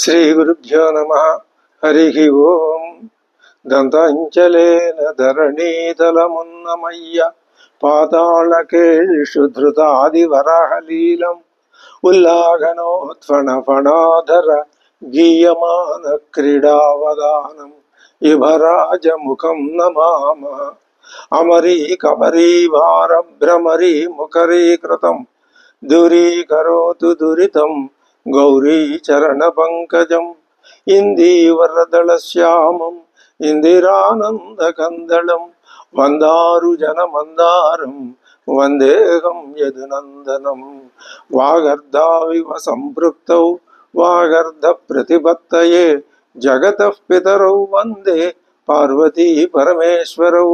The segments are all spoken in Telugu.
శ్రీ గురుభ్యో నమః. హరి ఓం. దంతాంచలేన ధరణీతలమున్నమయ్య పాతాళకేషు ధృతాదివరాహలీలం ఉల్లాఘనోత్ఫణ ఫణాధర గీయమాన క్రీడావదానం ఇభరాజముఖం నమామ. అమరీ కమరీ వార భ్రమరీ ముఖరీకృతం దూరీకరోతు దురితం గౌరీ చరణ పంకజం ఇందీవరదళ శ్యామం ఇందిరానందకందళం వందారు జన మందారం వందేహం యదునందనం. వాగర్ధావివ సంపృక్తౌ వాగర్ధ ప్రతిపత్తయే జగతః పితరౌ వందే పార్వతీ పరమేశ్వరౌ.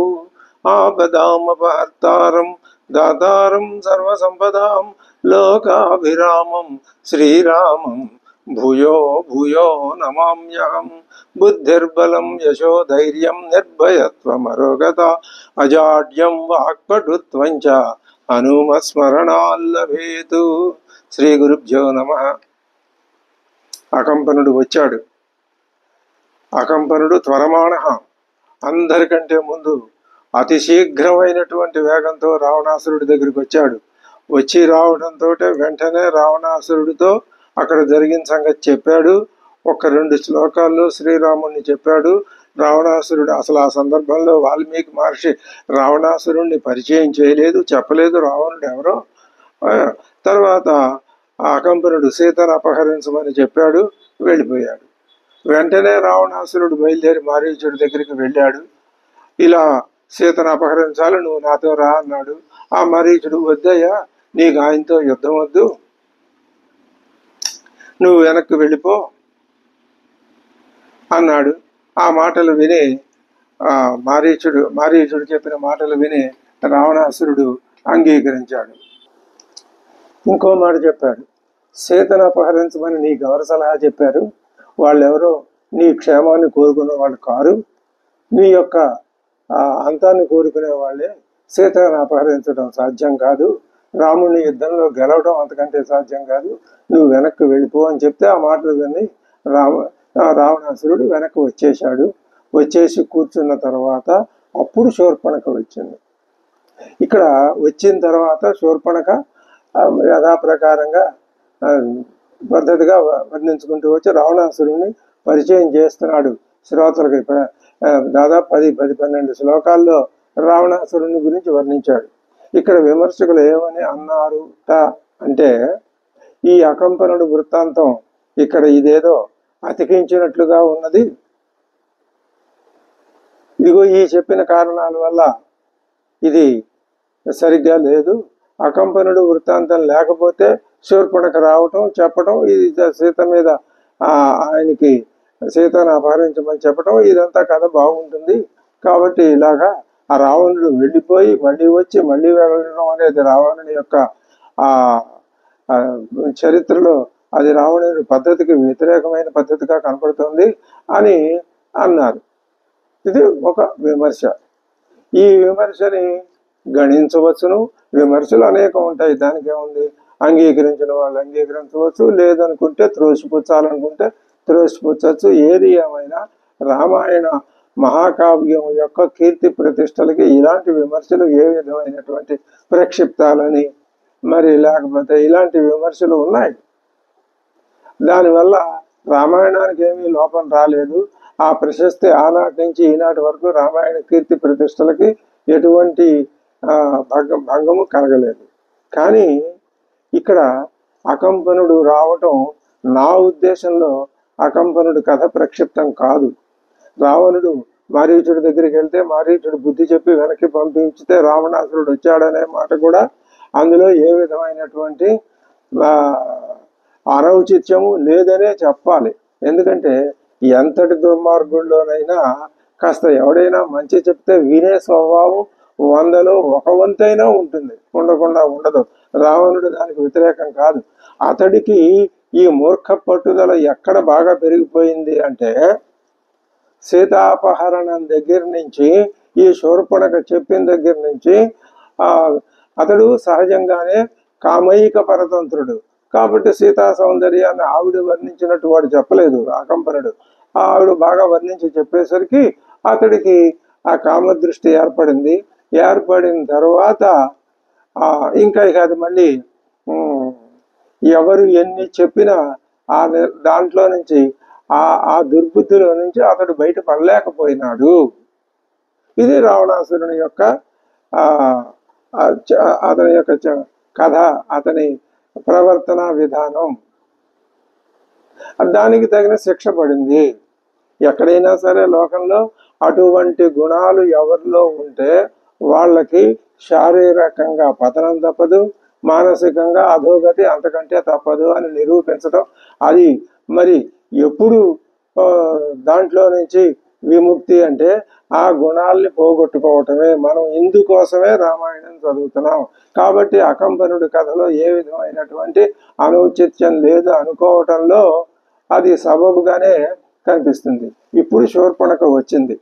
ఆపదామపహర్తారం దాతారం సర్వసంపదాం లోకాభిరామం శ్రీరామం భూయో భూయో నమామ్యహం. బుద్ధిర్బలం యశోధైర్యం నిర్భయత్వమరోగత అజాడ్యం వాక్పటుత్వం చ హనుమస్మరణాల్లభేతు. శ్రీ గురుభ్యో నమః. అకంపనుడు వచ్చాడు. అకంపనుడు త్వరమాణ, అందరికంటే ముందు అతి శీఘ్రమైనటువంటి వేగంతో రావణాసురుడి దగ్గరికి వచ్చాడు. వచ్చి రావడంతో వెంటనే రావణాసురుడితో అక్కడ జరిగిన సంగతి చెప్పాడు. ఒక 2 శ్లోకాల్లో శ్రీరాముడిని చెప్పాడు. రావణాసురుడు అసలు ఆ సందర్భంలో వాల్మీకి మహర్షి రావణాసురుడిని పరిచయం చేయలేదు, చెప్పలేదు రావణుడు ఎవరో. తర్వాత ఆ అకంపనుడు సీతను అపహరించమని చెప్పాడు, వెళ్ళిపోయాడు. వెంటనే రావణాసురుడు బయలుదేరి మారీచుడి దగ్గరికి వెళ్ళాడు. ఇలా సీతను అపహరించాలి, నువ్వు నాతో రా అన్నాడు. ఆ మారీచుడు, వద్దయ్యా, నీకు ఆయనతో యుద్ధం వద్దు, నువ్వు వెనక్కి వెళ్ళిపో అన్నాడు. ఆ మాటలు విని మారీచుడు చెప్పిన మాటలు విని రావణాసురుడు అంగీకరించాడు. ఇంకో మాట చెప్పాడు, సీతను అపహరించమని నీకు ఎవరు సలహా చెప్పారు? వాళ్ళెవరో నీ క్షేమాన్ని కోరుకునే వాళ్ళు కారు, నీ యొక్క అంతాన్ని కోరుకునే వాళ్ళే. సీతను అపహరించడం సాధ్యం కాదు, రాముని యుద్ధంలో గెలవడం అంతకంటే సాధ్యం కాదు, నువ్వు వెనక్కి వెళ్ళిపో అని చెప్తే ఆ మాటలు విని రావణాసురుడు వెనక్కి వచ్చేశాడు. వచ్చేసి కూర్చున్న తర్వాత అప్పుడు శూర్పణఖ వచ్చింది. ఇక్కడ వచ్చిన తర్వాత శూర్పణఖ యథాప్రకారంగా పద్ధతిగా వర్ణించుకుంటూ వచ్చి రావణాసురుడిని పరిచయం చేస్తున్నాడు శ్రోతలకు. ఇప్పుడు దాదాపు 10-12 శ్లోకాల్లో రావణాసురుని గురించి వర్ణించాడు. ఇక్కడ విమర్శకులు ఏమని అన్నారుట అంటే, ఈ అకంపనుడు వృత్తాంతం ఇక్కడ ఇదేదో అతికించినట్లుగా ఉన్నది. ఇదిగో ఈ చెప్పిన కారణాల వల్ల ఇది సరిగ్గా లేదు. అకంపనుడు వృత్తాంతం లేకపోతే శూర్పణఖ రావటం, చెప్పటం, ఇది సీత మీద ఆయనకి సీతను అపహరించమని చెప్పటం, ఇదంతా కథ బాగుంటుంది. కాబట్టి ఇలాగా ఆ రావణుడు వెళ్ళిపోయి మళ్ళీ వచ్చి మళ్ళీ వెళ్ళడం అనేది రావణుని యొక్క చరిత్రలో అది రావణుని పద్ధతికి వ్యతిరేకమైన పద్ధతిగా కనపడుతుంది అని అన్నారు. ఇది ఒక విమర్శ. ఈ విమర్శని గణించవచ్చును. విమర్శలు అనేకం ఉంటాయి, దానికి ఏముంది. అంగీకరించిన వాళ్ళు అంగీకరించవచ్చు, లేదనుకుంటే త్రోసిపుచ్చాలనుకుంటే త్రోసిపుచ్చచ్చు. ఏది ఏమైనా రామాయణ మహాకావ్యం యొక్క కీర్తి ప్రతిష్టలకి ఇలాంటి విమర్శలు ఏ విధమైనటువంటి ప్రక్షిప్తాలని మరి లేకపోతే ఇలాంటి విమర్శలు ఉన్నాయి. దానివల్ల రామాయణానికి ఏమీ లోపం రాలేదు. ఆ ప్రశస్తి ఆనాటి నుంచి ఈనాటి వరకు రామాయణ కీర్తి ప్రతిష్టలకి ఎటువంటి భంగము కలగలేదు. కానీ ఇక్కడ అకంపనుడు రావటం నా ఉద్దేశంలో అకంపనుడు కథ ప్రక్షిప్తం కాదు. రావణుడు మారీచుడి దగ్గరికి వెళ్తే మారీచుడు బుద్ధి చెప్పి వెనక్కి పంపించితే రావణాసురుడు వచ్చాడనే మాట కూడా అందులో ఏ విధమైనటువంటి అనౌచిత్యము లేదనే చెప్పాలి. ఎందుకంటే ఎంతటి దుర్మార్గుల్లోనైనా కాస్త ఎవడైనా మంచి చెప్తే వినే స్వభావం 100లో 1 వంతైనా ఉంటుంది, ఉండకుండా ఉండదు. రావణుడు దానికి వ్యతిరేకం కాదు. అతడికి ఈ మూర్ఖ పట్టుదల ఎక్కడ బాగా పెరిగిపోయింది అంటే, సీతాపహరణం దగ్గర నుంచి ఈ శూర్పణఖ చెప్పిన దగ్గర నుంచి అతడు సహజంగానే కామైక పరతంత్రుడు. కాబట్టి సీతా సౌందర్యాన్ని ఆవిడ వర్ణించినట్టు వాడు చెప్పలేదు అకంపనుడు. ఆవిడ బాగా వర్ణించి చెప్పేసరికి అతడికి ఆ కామదృష్టి ఏర్పడింది. ఏర్పడిన తర్వాత ఇంకా ఇక అది మళ్ళీ ఎవరు ఎన్ని చెప్పినా దాంట్లో నుంచి ఆ దుర్బుద్ధిలో నుంచి అతడు బయటపడలేకపోయినాడు. ఇది రావణాసురుని యొక్క అతని యొక్క కథ, అతని ప్రవర్తన విధానం. దానికి తగిన శిక్ష పడింది. ఎక్కడైనా సరే లోకంలో అటువంటి గుణాలు ఎవరిలో ఉంటే వాళ్ళకి శారీరకంగా పతనం తప్పదు, మానసికంగా అధోగతి అంతకంటే తప్పదు అని నిరూపించడం. అది మరి ఎప్పుడు దాంట్లో నుంచి విముక్తి అంటే ఆ గుణాల్ని పోగొట్టుకోవటమే. మనం ఇందుకోసమే రామాయణం చదువుతున్నాం. కాబట్టి అకంపనుడి కథలో ఏ విధమైనటువంటి అనౌచిత్యం లేదు అనుకోవటంలో అది సబబుగానే కనిపిస్తుంది. ఇప్పుడు శూర్పణఖ వచ్చింది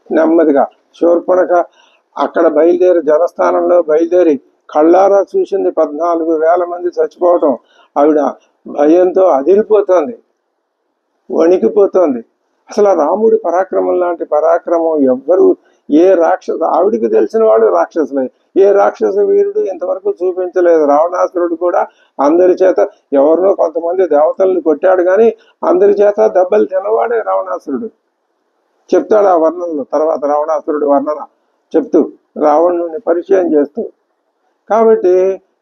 నెమ్మదిగా. శూర్పణఖ అక్కడ బయలుదేరి జనస్థానంలో బయలుదేరి కళ్ళారా చూసింది 14,000 మంది చచ్చిపోవటం. ఆవిడ భయంతో అదిరిపోతోంది, వణికిపోతోంది. అసలు రాముడి పరాక్రమం లాంటి పరాక్రమం ఎవ్వరు ఏ రాక్షసు, ఆవిడికి తెలిసిన వాళ్ళు రాక్షసులే, ఏ రాక్షస వీరుడు ఇంతవరకు చూపించలేదు. రావణాసురుడు కూడా అందరి చేత ఎవరినో కొంతమంది దేవతల్ని కొట్టాడు, కానీ అందరి చేత దెబ్బలు తినవాడే రావణాసురుడు. చెప్తాడు ఆ వర్ణనలో తర్వాత, రావణాసురుడు వర్ణన చెప్తూ రావణుని పరిచయం చేస్తూ. కాబట్టి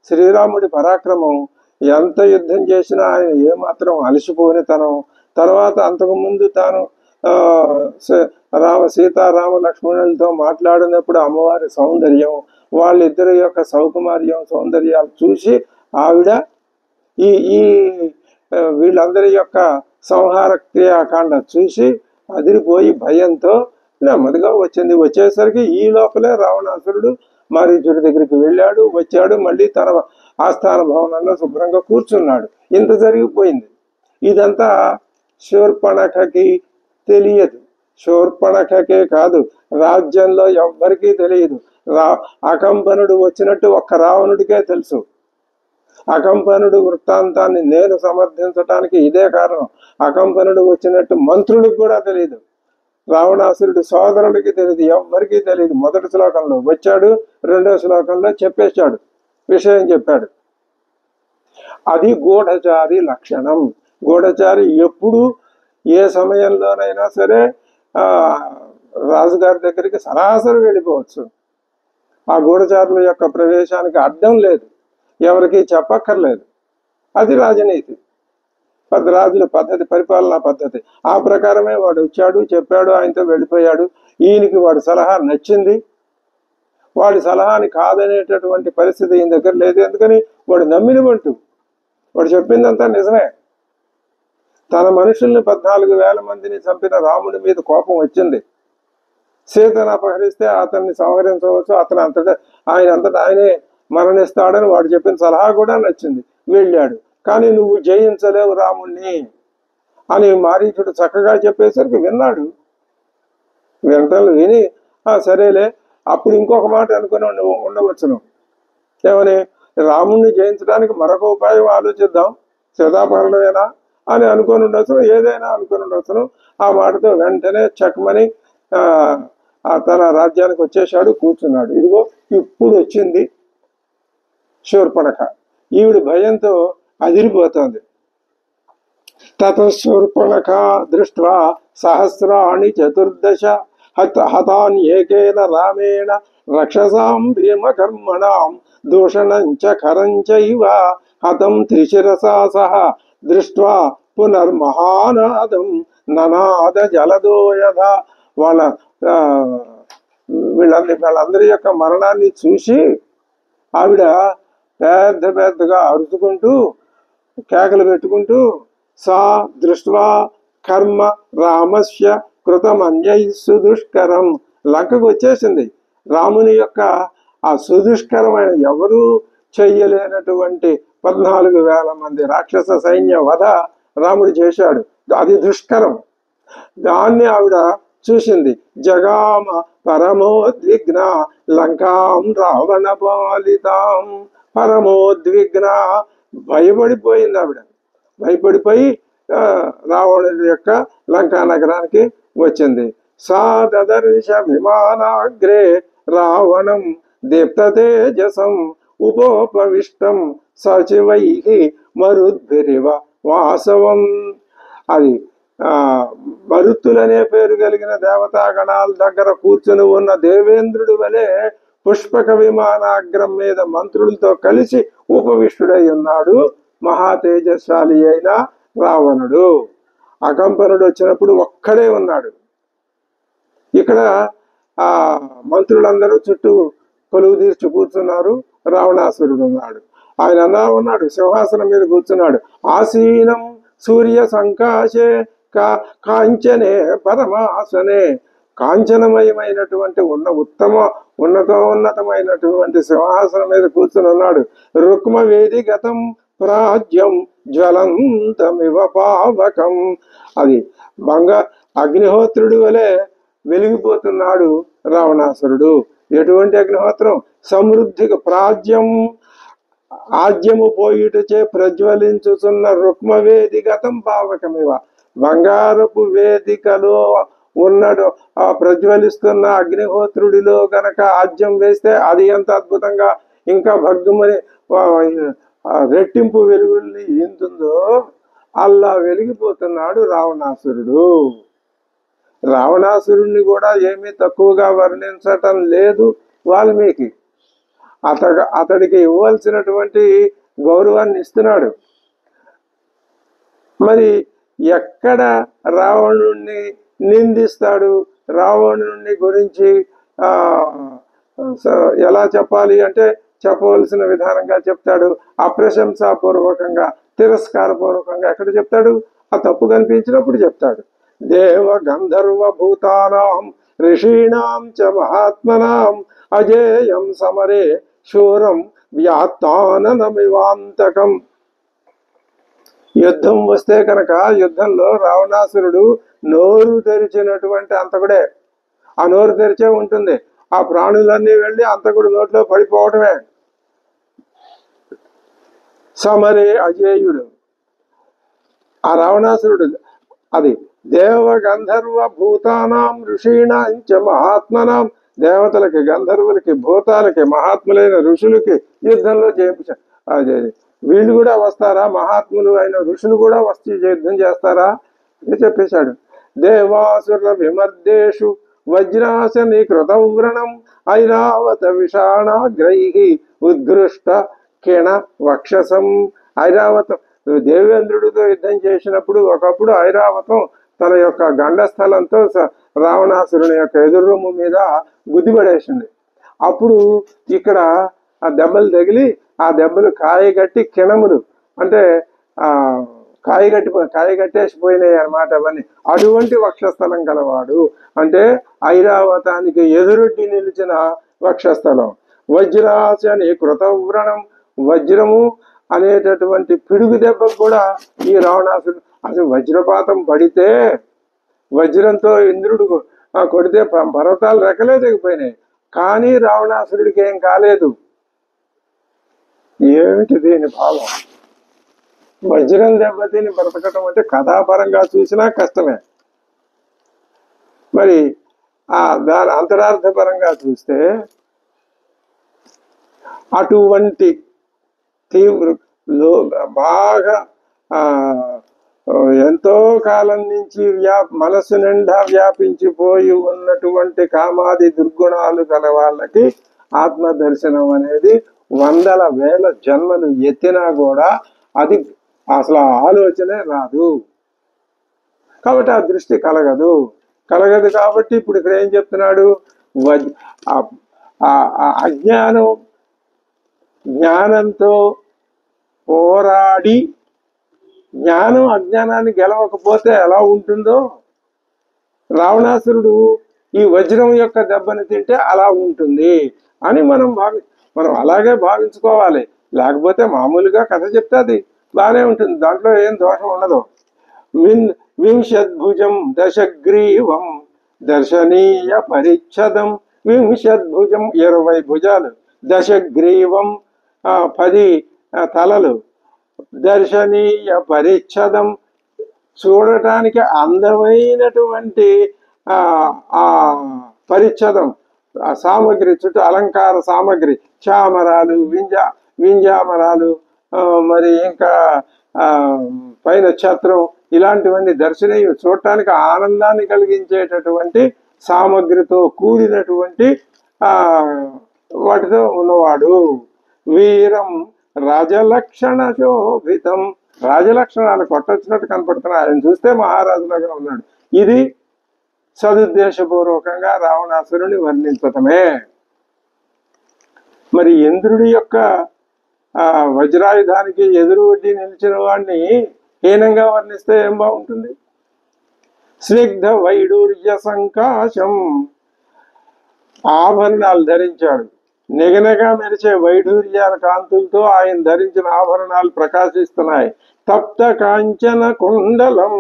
శ్రీరాముడి పరాక్రమం ఎంత యుద్ధం చేసినా ఆయన ఏమాత్రం అలసిపోని తనం. తర్వాత అంతకుముందు తాను సీతారామ లక్ష్మణులతో మాట్లాడినప్పుడు అమ్మవారి సౌందర్యం, వాళ్ళిద్దరి యొక్క సౌకుమార్యం, సౌందర్యాలు చూసి ఆవిడ ఈ వీళ్ళందరి యొక్క సంహార క్రియాకాండ చూసి అదిరిపోయి భయంతో నెమ్మదిగా వచ్చింది. వచ్చేసరికి ఈ లోపలే రావణాసురుడు మారీచుడి దగ్గరికి వెళ్ళాడు, వచ్చాడు, మళ్ళీ తన ఆస్థాన భవనంలో శుభ్రంగా కూర్చున్నాడు. ఇంత జరిగిపోయింది. ఇదంతా శూర్పణఖకి తెలియదు. శూర్పణఖకే కాదు, రాజ్యంలో ఎవ్వరికీ తెలియదు. అకంపనుడు వచ్చినట్టు ఒక్క రావణుడికే తెలుసు. అకంపనుడు వృత్తాంతాన్ని నేను సమర్థించటానికి ఇదే కారణం. అకంపనుడు వచ్చినట్టు మంత్రులకు కూడా తెలియదు, రావణాసురుడి సోదరుడికి తెలియదు, ఎవ్వరికీ తెలియదు. మొదటి శ్లోకంలో వచ్చాడు, రెండో శ్లోకంలో చెప్పేశాడు, విషయం చెప్పాడు. అది గూఢచారి లక్షణం. గూఢచారి ఎప్పుడు ఏ సమయంలోనైనా సరే రాజుగారి దగ్గరికి సరాసరి వెళ్ళిపోవచ్చు. ఆ గూఢచారుల యొక్క ప్రవేశానికి అడ్డం లేదు, ఎవరికి చెప్పక్కర్లేదు. అది రాజనీతి, రాజుల పద్ధతి, పరిపాలనా పద్ధతి. ఆ ప్రకారమే వాడు వచ్చాడు, చెప్పాడు, ఆయనతో వెళ్ళిపోయాడు. ఈయనకి వాడి సలహా నచ్చింది. వాడి సలహాని కాదనేటటువంటి పరిస్థితి ఈయన దగ్గర లేదు. ఎందుకని వాడు నమ్మినవంటూ, వాడు చెప్పిందంతా నిజమే. తన మనుషుల్ని 14,000 మందిని చంపిన రాముడి మీద కోపం వచ్చింది. సీతను అపహరిస్తే అతన్ని సంహరించవచ్చు, అంతటా ఆయనే మరణిస్తాడని వాడు చెప్పిన సలహా కూడా నచ్చింది. వెళ్ళాడు. కానీ నువ్వు జయించలేవు రాముణ్ణి అని మారీచుడు చక్కగా చెప్పేసరికి విన్నాడు. వెంటనే విని సరేలే, అప్పుడు ఇంకొక మాట అనుకుని ఉండవచ్చును. ఏమని, రాముణ్ణి జయించడానికి మరొక ఉపాయం ఆలోచిద్దాం, సీతాపహరణమేనా అని అనుకుని ఉండొచ్చును, ఏదైనా అనుకుని ఉండొచ్చును. ఆ మాటతో వెంటనే చక్మని తన రాజ్యానికి వచ్చేశాడు, కూర్చున్నాడు. ఇదిగో ఇప్పుడు వచ్చింది శూర్పణఖ. ఈవిడ భయంతో అదిరిపోతుంది. తతశూర్పణఖ దృష్ట్వా సహస్రాణి 14 హతాన్యేకేన రామేణ రక్షసాం భీమకర్మణాం దూషణంచ ఖరంచైవ హతం త్రిశిరసా సహ దృష్ట్వా పునర్మహానాదం ననాద జలదో యథ. వాళ్ళందరి యొక్క మరణాన్ని చూసి ఆవిడ పెద్దగా అరుచుకుంటూ కేకలు పెట్టుకుంటూ సా దృష్ట్వా కర్మ రామస్య కృతమన్యై సుదుష్కరం, లంకకు వచ్చేసింది. రాముని యొక్క ఆ సుదుష్కరమైన ఎవరూ చెయ్యలేనటువంటి 14,000 మంది రాక్షస సైన్య వధ రాముడు చేశాడు. అది దుష్కరం. దాన్ని ఆవిడ చూసింది. జగామ పరమోద్విగ్న లంకాం రావణ పాలితాం. పరమోద్విగ్న భయపడిపోయింది ఆవిడ. భయపడిపోయి రావణుడి యొక్క లంకా నగరానికి వచ్చింది. సా దదర్శ విమానాగ్రే రావణం దీప్తతేజసం ఉపోపవిష్టం సచివై మరుద్భిరివ వాసవం. అది మరుత్తులనే పేరు కలిగిన దేవతాగణాల దగ్గర కూర్చుని ఉన్న దేవేంద్రుడి వలె పుష్పక విమానాగ్రం మీద మంత్రులతో కలిసి ఉపవిష్టుడై ఉన్నాడు మహా తేజస్శాలి అయిన రావణుడు. అకంపనుడు వచ్చినప్పుడు ఒక్కడే ఉన్నాడు. ఇక్కడ ఆ మంత్రులందరూ చుట్టూ కొలువు తీర్చి కూర్చున్నారు. రావణాసురుడు ఉన్నాడు. ఆయన అలా ఉన్నాడు, సింహాసనం మీద కూర్చున్నాడు. ఆసీనం సూర్య సంకాశే కాంచనే పరమాసనే. కాంచనమయమైనటువంటి ఉన్నతమైనటువంటి సింహాసనం మీద కూర్చుని ఉన్నాడు. రుక్మ వేది గతం ప్రాజ్యం జ్వలంతమివ పావకం. అది అగ్నిహోత్రుడు వలె వెలిగిపోతున్నాడు రావణాసురుడు. ఎటువంటి అగ్నిహోత్రం? సమృద్ధిగా ప్రాజ్యం, ఆజ్యము పోయిటచే ప్రజ్వలించుతున్న రుక్మవేదిగతం పావకమివ. బంగారపు వేదికలో ఉన్నాడు ఆ ప్రజ్వలిస్తున్న అగ్నిహోత్రుడిలో గనక ఆజ్యం వేస్తే అది ఎంత అద్భుతంగా ఇంకా భగ్గుమని రెట్టింపు వెలుగుల్ని ఈంతుందో అలా వెలిగిపోతున్నాడు రావణాసురుడు. రావణాసురుణ్ణి కూడా ఏమీ తక్కువగా వర్ణించటం లేదు వాల్మీకి. అతడికి ఇవ్వాల్సినటువంటి గౌరవాన్ని ఇస్తున్నాడు. మరి ఎక్కడ రావణుణ్ణి నిందిస్తాడు? రావణుని గురించి ఎలా చెప్పాలి అంటే చెప్పవలసిన విధానంగా చెప్తాడు. అప్రశంసాపూర్వకంగా, తిరస్కారపూర్వకంగా ఎక్కడ చెప్తాడు? ఆ తప్పు కనిపించినప్పుడు చెప్తాడు. దేవ గంధర్వ భూతానాం ఋషీణాం చ మహాత్మనాం అజేయం సమరే శూరం వ్యాత్తాననమివాంతకం. యుద్ధం వస్తే కనుక యుద్ధంలో రావణాసురుడు నోరు తెరిచినటువంటి అంతకుడే. ఆ నోరు తెరిచే ఉంటుంది. ఆ ప్రాణులన్నీ వెళ్ళి అంతకుడు నోట్లో పడిపోవటమే. సమరే అజేయుడు ఆ రావణాసురుడు. అది దేవ గంధర్వ భూతానాం ఋషీణాంచ మహాత్మనాం. దేవతలకి, గంధర్వులకి, భూతాలకి, మహాత్ములైన ఋషులకి యుద్ధంలో అదే వీళ్ళు కూడా వస్తారా? మహాత్ములు అయిన ఋషులు కూడా వచ్చి యుద్ధం చేస్తారా అని చెప్పేశాడు. దేవాసుర విమర్దేషు వజ్రాసని కృతవ్రణం ఐరావత విషాణాగ్రై ఉద్ఘృష్ట కిణ వక్షసం. ఐరావతం దేవేంద్రుడితో యుద్ధం చేసినప్పుడు ఒకప్పుడు ఐరావతం తన యొక్క గండస్థలంతో రావణాసురుని యొక్క ఎదురురొమ్ము మీద గుద్దిపడేసింది. అప్పుడు ఇక్కడ ఆ దెబ్బలు తగిలి ఆ దెబ్బలు కాయగట్టి కిణములు అంటే కాయగట్టేసిపోయినాయి అన్నమాట. అవన్నీ అటువంటి వక్షస్థలం గలవాడు. అంటే ఐరావతానికి ఎదురొడ్డి నిలిచిన వక్షస్థలం. వజ్రాసని కృతవ్రణం. వజ్రము అనేటటువంటి పిడుగు దెబ్బకు కూడా ఈ రావణాసురుడు అసలు వజ్రపాతం పడితే వజ్రంతో ఇంద్రుడు కొడితే పర్వతాలు రెక్కలే తెగిపోయినాయి. కానీ రావణాసురుడికి ఏం కాలేదు. ఏమిటి దీని భావం? వజ్రం దెబ్బతిని బ్రతకటం అంటే కథాపరంగా చూసినా కష్టమే. మరి దాని అంతరార్థపరంగా చూస్తే అటువంటి తీవ్ర బాగా ఎంతో కాలం నుంచి మనసు నిండా వ్యాపించిపోయి ఉన్నటువంటి కామాది దుర్గుణాలు గల వాళ్ళకి ఆత్మదర్శనం అనేది వందల వేల జన్మలు ఎత్తినా కూడా అది అసలు ఆలోచనే రాదు. కాబట్టి ఆ దృష్టి కలగదు కాబట్టి ఇప్పుడు ఇక్కడ ఏం చెప్తున్నాడు? జ్ఞానంతో పోరాడి జ్ఞానం అజ్ఞానాన్ని గెలవకపోతే ఎలా ఉంటుందో రావణాసురుడు ఈ వజ్రం యొక్క దెబ్బని తింటే అలా ఉంటుంది అని మనం అలాగే భావించుకోవాలి. లేకపోతే మామూలుగా కథ చెప్తే అది బాగానే ఉంటుంది, దాంట్లో ఏం దోషం ఉండదు. వింశద్భుజం దశగ్రీవం దర్శనీయ పరిచ్ఛదం. వింశద్భుజం 20 భుజాలు, దశగ్రీవం 10 తలలు, దర్శనీయ పరిచ్ఛదం, చూడటానికి అందమైనటువంటి ఆ పరిచ్ఛదం, ఆ సామగ్రి, చుట్టూ అలంకార సామగ్రి, చామరాలు, వింజామరాలు, మరి ఇంకా పైన ఛత్రం, ఇలాంటివన్నీ దర్శనీయం, చూడటానికి ఆనందాన్ని కలిగించేటటువంటి సామగ్రితో కూడినటువంటి వాటితో ఉన్నవాడు. వీరం రాజలక్షణ శోభితం, రాజలక్షణాలు కొట్టొచ్చినట్టు కనపడుతున్నాయి. ఆయన చూస్తే మహారాజులాగా ఉన్నాడు. ఇది సదుద్దేశపూర్వకంగా రావణాసురుని వర్ణించటమే. మరి ఇంద్రుడి యొక్క వజ్రాయుధానికి ఎదురు వడ్డీ నిలిచిన వాడిని హీనంగా వర్ణిస్తే ఏం బాగుంటుంది? స్నిగ్ధ వైడూర్య సంకాశం, ఆభరణాలు ధరించాడు. నిగనగా మెరిచే వైడూర్యాల కాంతులతో ఆయన ధరించిన ఆభరణాలు ప్రకాశిస్తున్నాయి. తప్త కాంచన కుండలం,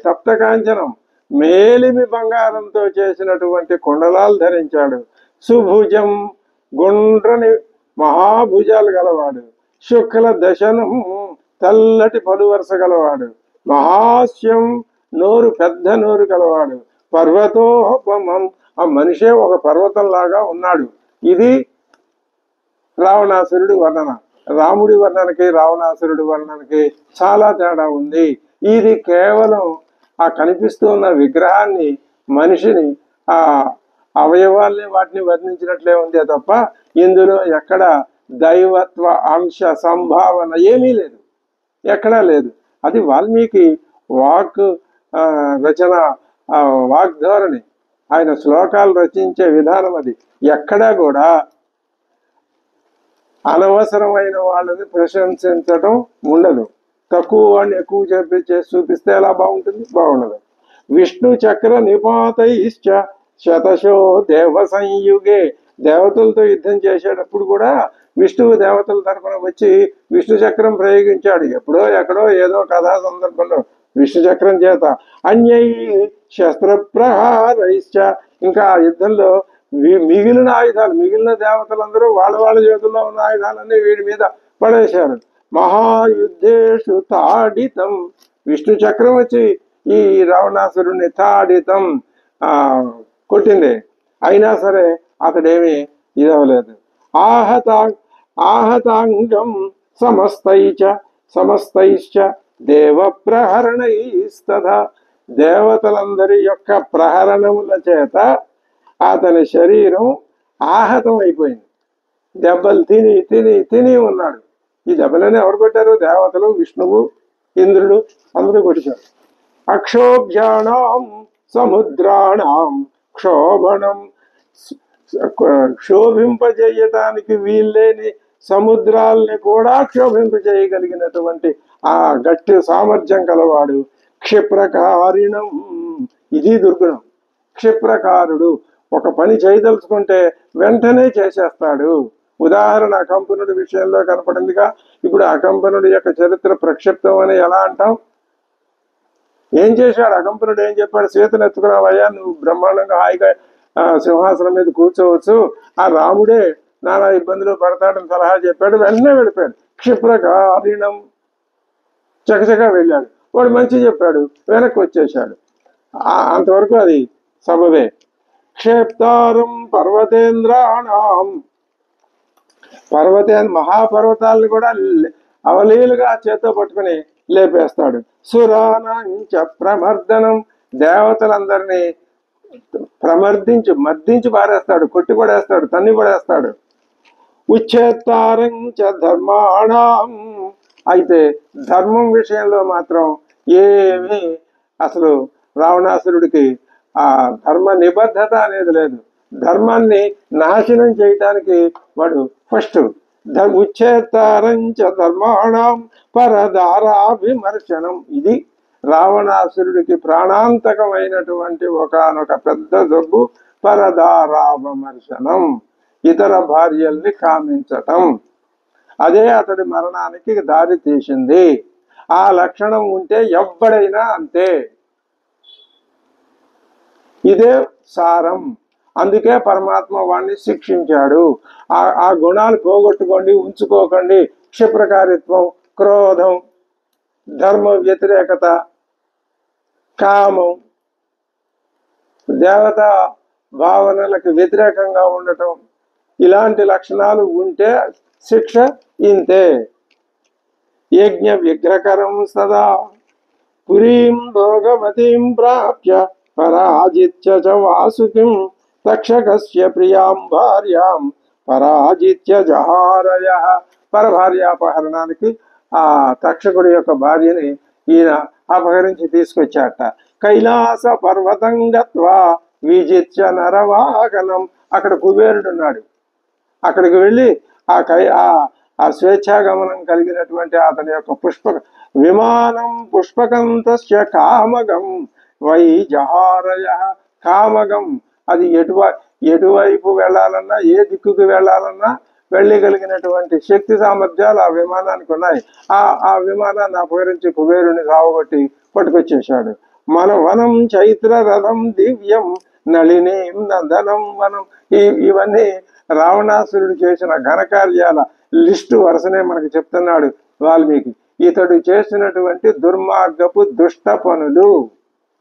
తప్త కాంచనం, మేలిమి బంగారంతో చేసినటువంటి కుండలాలు ధరించాడు. సుభుజం, గుండ్రని మహాభుజాలు గలవాడు. శుక్ల దశనం, తెల్లటి పలువరుస గలవాడు. మహాస్యం, నోరు, పెద్ద నోరు గలవాడు. పర్వతోపమం, ఆ మనిషే ఒక పర్వతం లాగా ఉన్నాడు. ఇది రావణాసురుడి వర్ణన. రాముడి వర్ణనకి రావణాసురుడి వర్ణనకి చాలా తేడా ఉంది. ఇది కేవలం ఆ కనిపిస్తున్న విగ్రహాన్ని, మనిషిని, ఆ అవయవాల్ని, వాటిని వర్ణించినట్లే ఉంది తప్ప ఇందులో ఎక్కడ దైవత్వ అంశ సంభావన ఏమీ లేదు, ఎక్కడా లేదు. అది వాల్మీకి వాక్ రచన, వాగ్ధోరణి, ఆయన శ్లోకాలు రచించే విధానం. అది ఎక్కడా కూడా అనవసరమైన వాళ్ళని ప్రశంసించడం ఉండదు. తక్కువ వాడిని ఎక్కువ చేసి చూపిస్తే ఎలా బాగుంటుంది? బాగుండదు. విష్ణు చక్ర నిపాతైశ్చ శతశో దేవ సంయుగే, దేవతలతో యుద్ధం చేసేటప్పుడు కూడా విష్ణువు దేవతల తరఫున వచ్చి విష్ణు చక్రం ప్రయోగించాడు. ఎప్పుడో ఎక్కడో ఏదో కథా సందర్భంలో విష్ణు చక్రం చేత. అన్యై శస్త్ర ప్రహారైశ్చ, ఇంకా యుద్ధంలో మిగిలిన ఆయుధాలు, మిగిలిన దేవతలందరూ వాళ్ళ చేతుల్లో ఉన్న ఆయుధాలన్నీ వీడి మీద పడేశారు. మహాయుద్ధేషు తాడితం, విష్ణు చక్రం వచ్చి ఈ రావణాసురుణ్ణి తాడితం కొట్టింది. అయినా సరే అతడేమి ఇదవలేదు. ఆహతాంగం సమస్తైశ్చ దేవ ప్రహరణైస్తథా, దేవతలందరి యొక్క ప్రహరణముల చేత అతని శరీరం ఆహతం అయిపోయింది. దెబ్బలు తిని తిని తిని ఉన్నాడు. ఈ దెబ్బలన్నీ ఎవరు కొట్టారు? దేవతలు, విష్ణువు, ఇంద్రుడు అందరూ కొట్టారు. అక్షోభ్యాణం సముద్రాణం క్షోభణం, క్షోభింపజేయటానికి వీల్లేని సముద్రాల్ని కూడా క్షోభింపజేయగలిగినటువంటి ఆ గట్టి సామర్థ్యం కలవాడు. క్షిప్రకారిణం, ఇది దుర్గుణం. క్షిప్రకారుడు, ఒక పని చేయదలుచుకుంటే వెంటనే చేసేస్తాడు. ఉదాహరణ అకంపనుడి విషయంలో కనపడిందిగా. ఇప్పుడు అకంపనుడి యొక్క చరిత్ర ప్రక్షిప్తం అని ఎలా అంటాం? ఏం చేశాడు అకంపనుడు? ఏం చెప్పాడు? సీతను ఎత్తుకురావయ్యా, నువ్వు బ్రహ్మాండంగా హాయిగా సింహాసనం మీద కూర్చోవచ్చు, ఆ రాముడే నానా ఇబ్బందులు పడతాడని సలహా చెప్పాడు. వెంటనే వెళ్ళిపోయాడు. క్షిప్రకారిణం, చకచకా వెళ్ళాడు. వాడు మంచి చెప్పాడు, వెనక్కి వచ్చేశాడు. అంతవరకు అది సబబే. క్షేప్తారం పర్వతేంద్రాణం, మహాపర్వతాలను కూడా అవలీలుగా చేత్తో పట్టుకుని లేపేస్తాడు. సురానాంచ ప్రమర్దనం, దేవతలందరినీ మర్దించి పారేస్తాడు, కొట్టి పడేస్తాడు, తన్ని పడేస్తాడు. ఉచ్చేత్తారంచ ధర్మాణం, అయితే ధర్మం విషయంలో మాత్రం ఏమీ అసలు రావణాసురుడికి ఆ ధర్మ నిబద్ధత అనేది లేదు. ధర్మాన్ని నాశనం చేయటానికి వాడు ఫస్ట్. ఉచ్చేత్తారంచ ధర్మాణం పరదారాభిమర్శనం, ఇది రావణాసురుడికి ప్రాణాంతకమైనటువంటి ఒకానొక పెద్ద జబ్బు పరదారాభిమర్శనం, ఇతర భార్యల్ని కామించటం. అదే అతడి మరణానికి దారి తీసింది. ఆ లక్షణం ఉంటే ఎవ్వడైనా అంతే. ఇదే సారం. అందుకే పరమాత్మ వాణ్ణి శిక్షించాడు. ఆ గుణాలు పోగొట్టుకోండి, ఉంచుకోకండి. క్షిప్రకారిత్వం, క్రోధం, ధర్మ వ్యతిరేకత, కామం, దేవతా భావనలకు వ్యతిరేకంగా ఉండటం, ఇలాంటి లక్షణాలు ఉంటే శిక్ష ఇంతే. యజ్ఞ విగ్రహకరం సదా పురీం భోగవతీం ప్రాప్య పరాజిత్య చ వాసుకిం తక్షకస్య ప్రియాం భార్యాం పరాజిత్య జహారయ. పరభార్యాపహరణానికి ఆ తక్షకుడి యొక్క భార్యని ఈయన అపహరించి తీసుకొచ్చాట. కైలాస పర్వతం గత్వా విజిత్య నరవాహనం. అక్కడ కుబేరుడు ఉన్నాడు. అక్కడికి వెళ్ళి ఆ స్వేచ్ఛాగమనం కలిగినటువంటి అతని యొక్క విమానం పుష్పకం తస్య కామగం వై జహారయ. కామగం అది ఎటువైపు వెళ్ళాలన్నా, ఏ దిక్కుకు వెళ్ళాలన్నా వెళ్ళగలిగినటువంటి శక్తి సామర్థ్యాలు ఆ విమానానికి ఉన్నాయి. ఆ విమానాన్ని అపహరించి కుబేరుని సావగొట్టి పట్టుకొచ్చేశాడు. మన వనం చైత్ర రథం దివ్యం నళినీం నందనం వనం. ఇవన్నీ రావణాసురుడు చేసిన ఘనకార్యాల లిస్టు వరుసనే మనకు చెప్తున్నాడు వాల్మీకి. ఇతడు చేసినటువంటి దుర్మార్గపు దుష్ట పనులు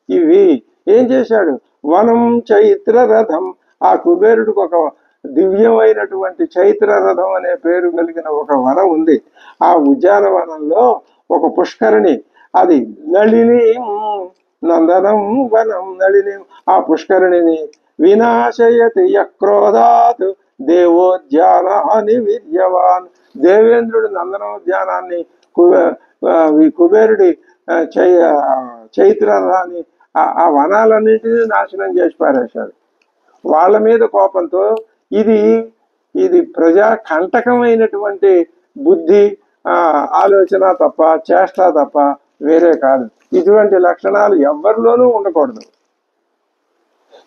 ఇవి. ఏం చేశాడు? వనం చైత్ర రథం. ఆ కుబేరుడికి ఒక దివ్యమైనటువంటి చైత్ర రథం అనే పేరు కలిగిన ఒక వనం ఉంది. ఆ ఉద్యానవనంలో ఒక పుష్కరిణి, అది నళిని నందనం వనం నళిని. ఆ పుష్కరిణిని వినాశయతి యక్రోధాత్ దేవోద్యానాన్ని విద్యవాన్. దేవేంద్రుడి నందనోద్యానాన్ని కుబేరుడి చైత్రరాన్ని ఆ వనాలన్నింటినీ నాశనం చేసి పారేశాడు. వాళ్ళ మీద కోపంతో ఇది ప్రజా కంటకమైనటువంటి బుద్ధి, ఆలోచన తప్ప, చేష్ట తప్ప వేరే కాదు. ఇటువంటి లక్షణాలు ఎవరిలోనూ ఉండకూడదు.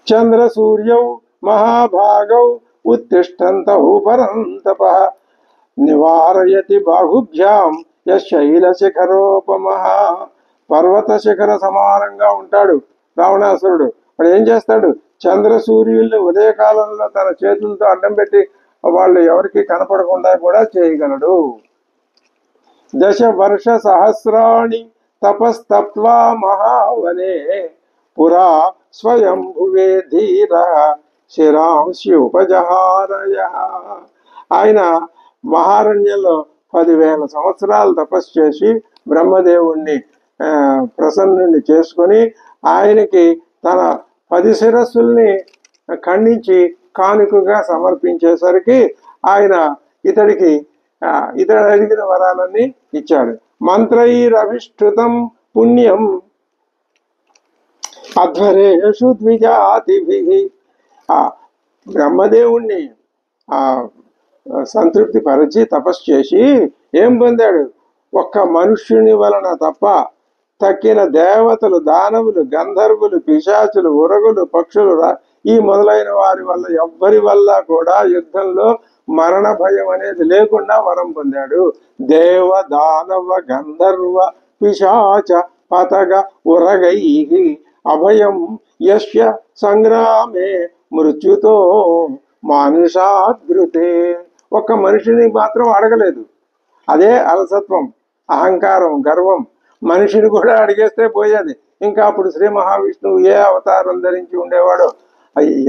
చంద్ర సూర్యౌ మహాభాగౌ ఉత్తిష్టంతౌ పరంతప నివారయతి బాహుభ్యాం యశైల శిఖరోపమః. పర్వత శిఖర సమానంగా ఉంటాడు రావణాసురుడు. వాడు ఏం చేస్తాడు? చంద్ర సూర్యుల్ని ఉదయకాలంలో తన చేతులతో అడ్డం పెట్టి వాళ్ళు ఎవరికి కనపడకుండా కూడా చేయగలడు. దశ వర్ష సహస్రాణి తపస్తప్త్వా మహావనే పురా స్వయంభువే ధీర శిరాంశుపజహారయ. ఆయన మహారణ్యంలో 10,000 సంవత్సరాలు తపస్సు చేసి బ్రహ్మదేవుణ్ణి ప్రసన్నుని చేసుకొని ఆయనకి తన 10 శిరస్సుల్ని ఖండించి కానుకగా సమర్పించేసరికి ఆయన ఇతడు అడిగిన వరాలన్నీ ఇచ్చాడు. మంత్రైరభిష్ఠృతం పుణ్యం అధ్వరేషు ద్విజాతిభిః. ఆ బ్రహ్మదేవుణ్ణి సంతృప్తి పరిచి తపస్సు చేసి ఏం పొందాడు? ఒక్క మనుష్యుని వలన తప్ప తక్కిన దేవతలు, దానవులు, గంధర్వులు, పిశాచులు, ఉరగులు, పక్షులు, ఈ మొదలైన వారి వల్ల ఎవ్వరి వల్ల కూడా యుద్ధంలో మరణ భయం అనేది లేకుండా వరం పొందాడు. దేవ దానవ గంధర్వ పిశాచ పతగ ఉరగై అభయం యస్య సంగ్రామే మృత్యుతో మానుషాదృతే. ఒక్క మనిషిని మాత్రం అడగలేదు. అదే అలసత్వం, అహంకారం, గర్వం. మనిషిని కూడా అడిగేస్తే పోయేది. ఇంకా అప్పుడు శ్రీ మహావిష్ణువు ఏ అవతారం ధరించి ఉండేవాడో,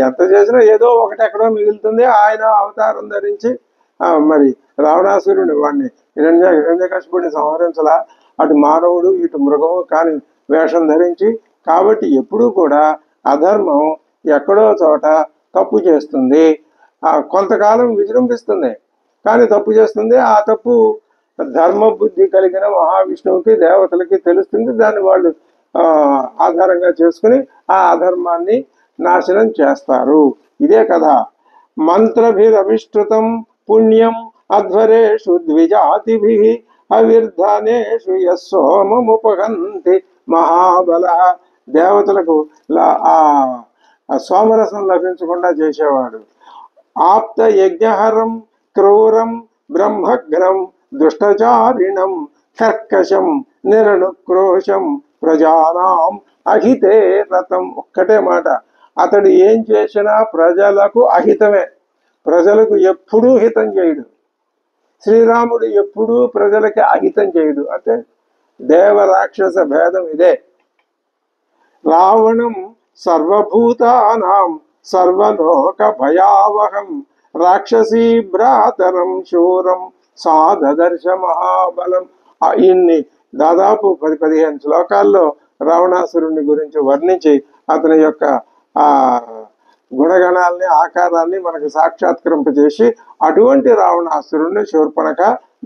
ఎంత చేసినా ఏదో ఒకటి ఎక్కడో మిగులుతుంది. ఆయన అవతారం ధరించి మరి రావణాసురుడు వాడిని హిరణ్యకశిపుడిని సంహరించలా. అటు మానవుడు ఇటు మృగము కాని వేషం ధరించి. కాబట్టి ఎప్పుడూ కూడా అధర్మం ఎక్కడో చోట తప్పు చేస్తుంది. కొంతకాలం విజృంభిస్తుంది కానీ తప్పు చేస్తుంది. ఆ తప్పు ధర్మ బుద్ధి కలిగిన మహావిష్ణువుకి, దేవతలకి తెలుస్తుంది. దాన్ని వాళ్ళు ఆధారంగా చేసుకుని ఆ అధర్మాన్ని నాశనం చేస్తారు. ఇదే కదా మంత్రభిరవిష్ఠృతం పుణ్యం అధ్వరేషు ద్విజాతిభిః అవిర్ధానేషు యస్సోమముపగంతి మహాబల. దేవతలకు ఆ సోమరసం లభించకుండా చేసేవాడు. ఆప్త యజ్ఞహరం క్రూరం బ్రహ్మగ్నం దుష్టచారిణం కర్కశం నిరనుక్రోశం ప్రజానాం అహితే రతం. ఒక్కటే మాట, అతడు ఏం చేసినా ప్రజలకు అహితమే. ప్రజలకు ఎప్పుడూ హితం చేయడు. శ్రీరాముడు ఎప్పుడూ ప్రజలకి అహితం చేయడు. అంటే దేవ రాక్షస భేదం ఇదే. రావణం సర్వభూతానాం సర్వలోక భయావహం రాక్షసీ భ్రాతరం శూరం సాదర్శ మహాబలం. ఇన్ని దాదాపు 10-15 శ్లోకాల్లో రావణాసురుని గురించి వర్ణించి అతని యొక్క ఆ గుణగణాలని ఆకారాన్ని మనకు సాక్షాత్కరింపజేసి అటువంటి రావణాసురుణ్ణి శూర్పణఖ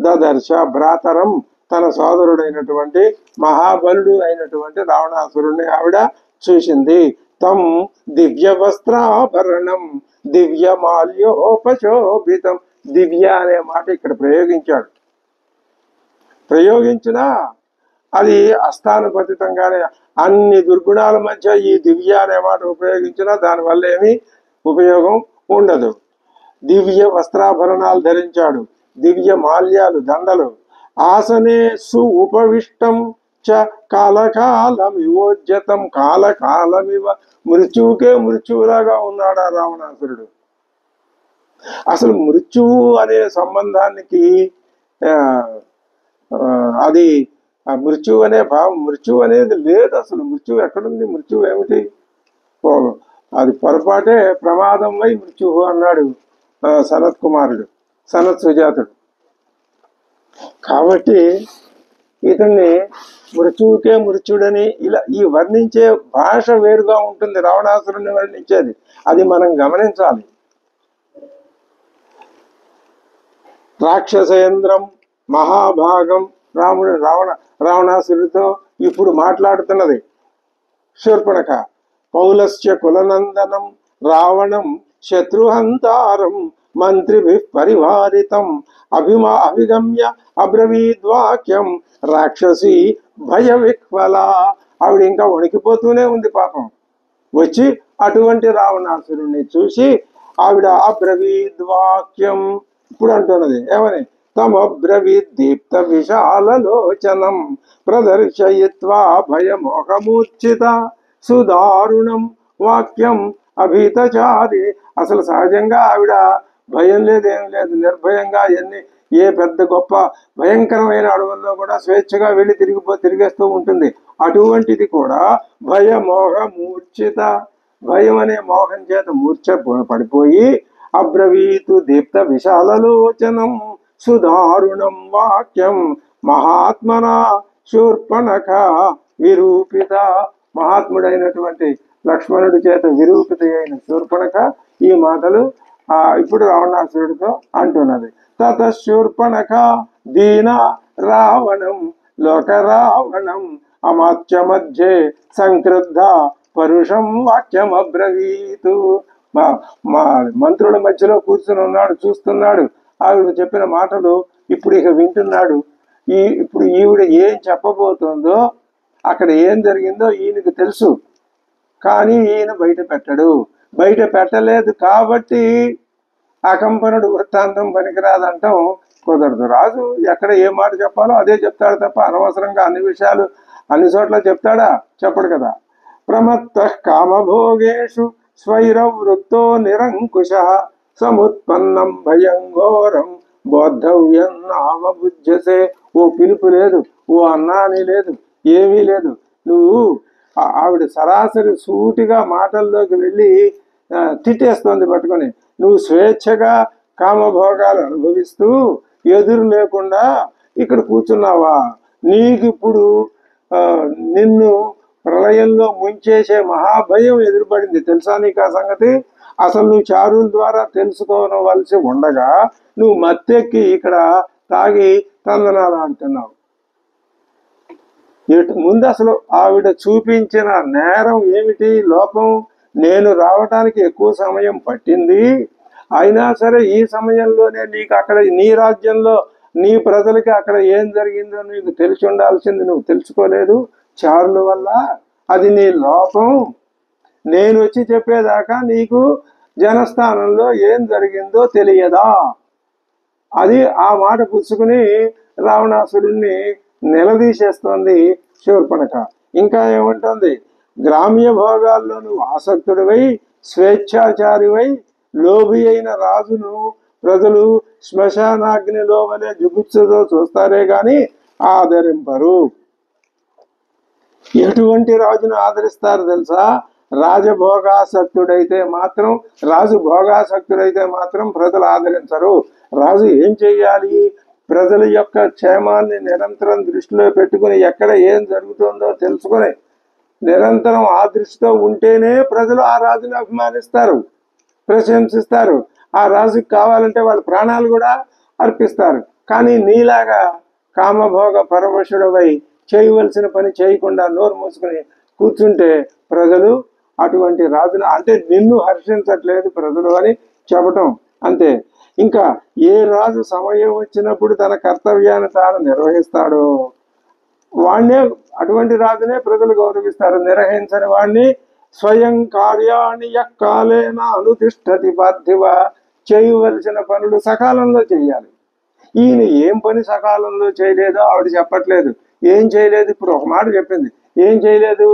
దదర్శ భ్రాతరం తన సోదరుడైనటువంటి మహాబలుడు అయినటువంటి రావణాసురుణ్ణి ఆవిడ చూసింది. తం దివ్య వస్త్రాభరణం దివ్య మాల్యోపశోభితం. దివ్య అనే మాట ఇక్కడ ప్రయోగించాడు. ప్రయోగించినా అది అస్థానుపతితంగానే అన్ని దుర్గుణాల మధ్య ఈ దివ్య అనే మాట ఉపయోగించినా దానివల్ల ఏమీ ఉపయోగం ఉండదు. దివ్య వస్త్రాభరణాలు ధరించాడు, దివ్య మాల్యాలు దండలు. ఆసనే సు ఉపవిష్టం చ కాలకాలమివోజ్జతం. కాలకాలమివ మృత్యువుకే మృత్యువులాగా ఉన్నాడా రావణాసురుడు. అసలు మృత్యువు అనే సంబంధానికి అది మృత్యువు అనే భావం, మృత్యువు అనేది లేదు అసలు. మృత్యువు ఎక్కడుంది? మృత్యువు ఏమిటి? అది పొరపాటే. ప్రమాదం వై మృత్యువు అన్నాడు సనత్ కుమారుడు, సనత్ సుజాతుడు. కాబట్టి ఇతన్ని మృత్యువుకే మృత్యుడని ఇలా ఈ వర్ణించే భాష వేరుగా ఉంటుంది రావణాసురుని వర్ణించేది. అది మనం గమనించాలి. రాక్షసేంద్రం మహాభాగం రావణాసురుడితో ఇప్పుడు మాట్లాడుతున్నది శూర్పణఖ. పౌలస్య కులనందనం రావణం శత్రుహంతారం మంత్రిభి పరివారితం అభిగమ్య అబ్రవీద్వాక్యం రాక్షసి భయ విహ్వల. ఆవిడ ఇంకా వణికిపోతూనే ఉంది పాపం. వచ్చి అటువంటి రావణాసురుణ్ణి చూసి ఆవిడ అబ్రవీద్వాక్యం ఇప్పుడు అంటున్నది ఏమని? తమబ్రవీద్దీప్త విశాలలోచనం ప్రదర్శయిత్వా భయమోహమూర్ఛిత సుదారుణం వాక్యం అభీతచారి. అసలు సహజంగా ఆవిడ భయం లేదు, ఏం లేదు, నిర్భయంగా ఏ పెద్ద గొప్ప భయంకరమైన అడవుల్లో కూడా స్వేచ్ఛగా వెళ్ళి తిరిగేస్తూ ఉంటుంది. అటువంటిది కూడా భయమోహమూర్ఛిత, భయం అనే మోహం చేత మూర్ఛ పడిపోయి అబ్రవీతు దీప్త విశాలలోచనం సుదారుణం వాక్యం మహాత్మన శూర్పణఖ విరూపిత. మహాత్ముడైనటువంటి లక్ష్మణుడి చేత విరూపిత అయిన శూర్పణఖ ఈ మాటలు ఇప్పుడు రావణాసురుడితో అంటున్నది. తత శూర్పణఖ దీన రావణం లోక రావణం అమాత్య మధ్యే సంక్రుద్ధ పరుషం వాక్యం అబ్రవీతు. మా మంత్రుల మధ్యలో కూర్చుని ఉన్నాడు, చూస్తున్నాడు. ఆవిడ చెప్పిన మాటలు ఇప్పుడు ఇక వింటున్నాడు. ఇప్పుడు ఈవిడ ఏం చెప్పబోతుందో, అక్కడ ఏం జరిగిందో ఈయనకు తెలుసు. కానీ ఈయన బయట పెట్టడు. బయట పెట్టలేదు కాబట్టి అకంపనుడు వృత్తాంతం పనికిరాదంటాం కుదరదు. రాజు ఎక్కడ ఏ మాట చెప్పాలో అదే చెప్తాడు తప్ప అనవసరంగా అన్ని విషయాలు అన్ని చోట్ల చెప్తాడా? చెప్పడు కదా. ప్రమత్త కామభోగేషు స్వైరవృత్తో నిరంకుశ సముత్పన్నం భయం ఘోరం బోద్ధవ్యం నామబుజ్జసే. ఓ పిలుపు లేదు, ఓ అన్నాని లేదు, ఏమీ లేదు. నువ్వు ఆవిడ సరాసరి సూటిగా మాటల్లోకి వెళ్ళి తిట్టేస్తోంది పట్టుకొని. నువ్వు స్వేచ్ఛగా కామభోగాలు అనుభవిస్తూ ఎదురు లేకుండా ఇక్కడ కూర్చున్నావా? నీకిప్పుడు నిన్ను ప్రళయంలో ముంచేసే మహాభయం ఎదురుపడింది. తెలుసా నీకు ఆ సంగతి? అసలు నువ్వు చారుల ద్వారా తెలుసుకోవలసి ఉండగా నువ్వు మత్తెక్కి ఇక్కడ తాగి తందనాలు ఆడుతున్నావు. ముందు అసలు ఆవిడ చూపించిన నేరం ఏమిటి, లోపం? నేను రావటానికి ఎక్కువ సమయం పట్టింది, అయినా సరే ఈ సమయంలోనే నీకు అక్కడ నీ రాజ్యంలో నీ ప్రజలకి అక్కడ ఏం జరిగిందో నీకు తెలిసి ఉండాల్సింది, నువ్వు తెలుసుకోలేదు చారుల వల్ల. అది నీ లోపం. నేను వచ్చి చెప్పేదాకా నీకు జనస్థానంలో ఏం జరిగిందో తెలియదా? అది ఆ మాట పుచ్చుకుని రావణాసురుణ్ణి నిలదీసేస్తోంది శూర్పణఖ. ఇంకా ఏమంటుంది? గ్రామ్య భోగాల్లో నువ్వు ఆసక్తుడివై స్వేచ్ఛాచారివై లోభి అయిన రాజును ప్రజలు శ్మశానాగ్నిలో వలె జుగుప్సతో చూస్తారే గాని ఆదరింపరు. ఎటువంటి రాజును ఆదరిస్తారు తెలుసా? రాజు భోగాసక్తుడైతే మాత్రం ప్రజలు ఆదరించరు. రాజు ఏం చెయ్యాలి? ప్రజల యొక్క క్షేమాన్ని నిరంతరం దృష్టిలో పెట్టుకుని ఎక్కడ ఏం జరుగుతుందో తెలుసుకుని నిరంతరం ఆ దృష్టితో ఉంటేనే ప్రజలు ఆ రాజుని అభిమానిస్తారు, ప్రశంసిస్తారు. ఆ రాజుకి కావాలంటే వాళ్ళ ప్రాణాలు కూడా అర్పిస్తారు. కానీ నీలాగా కామభోగ పరవశుడవై చేయవలసిన పని చేయకుండా నోరు మూసుకుని కూర్చుంటే ప్రజలు అటువంటి రాజును, అంటే నిన్ను హర్షించట్లేదు ప్రజలు అని చెప్పటం అంతే. ఇంకా ఏ రాజు సమయం వచ్చినప్పుడు తన కర్తవ్యాన్ని తాను నిర్వహిస్తాడో వాణ్ణే, అటువంటి రాజునే ప్రజలు గౌరవిస్తారు. నిర్వహించని వాణ్ణి స్వయం కార్యాన్ని యక్కాలేన అనుతిష్టతి పార్థివ. చేయవలసిన పనులు సకాలంలో చేయాలి. ఈయన ఏం పని సకాలంలో చేయలేదో ఆవిడ చెప్పట్లేదు. ఏం చేయలేదు? ఇప్పుడు ఒక మాట చెప్పింది. ఏం చేయలేదు?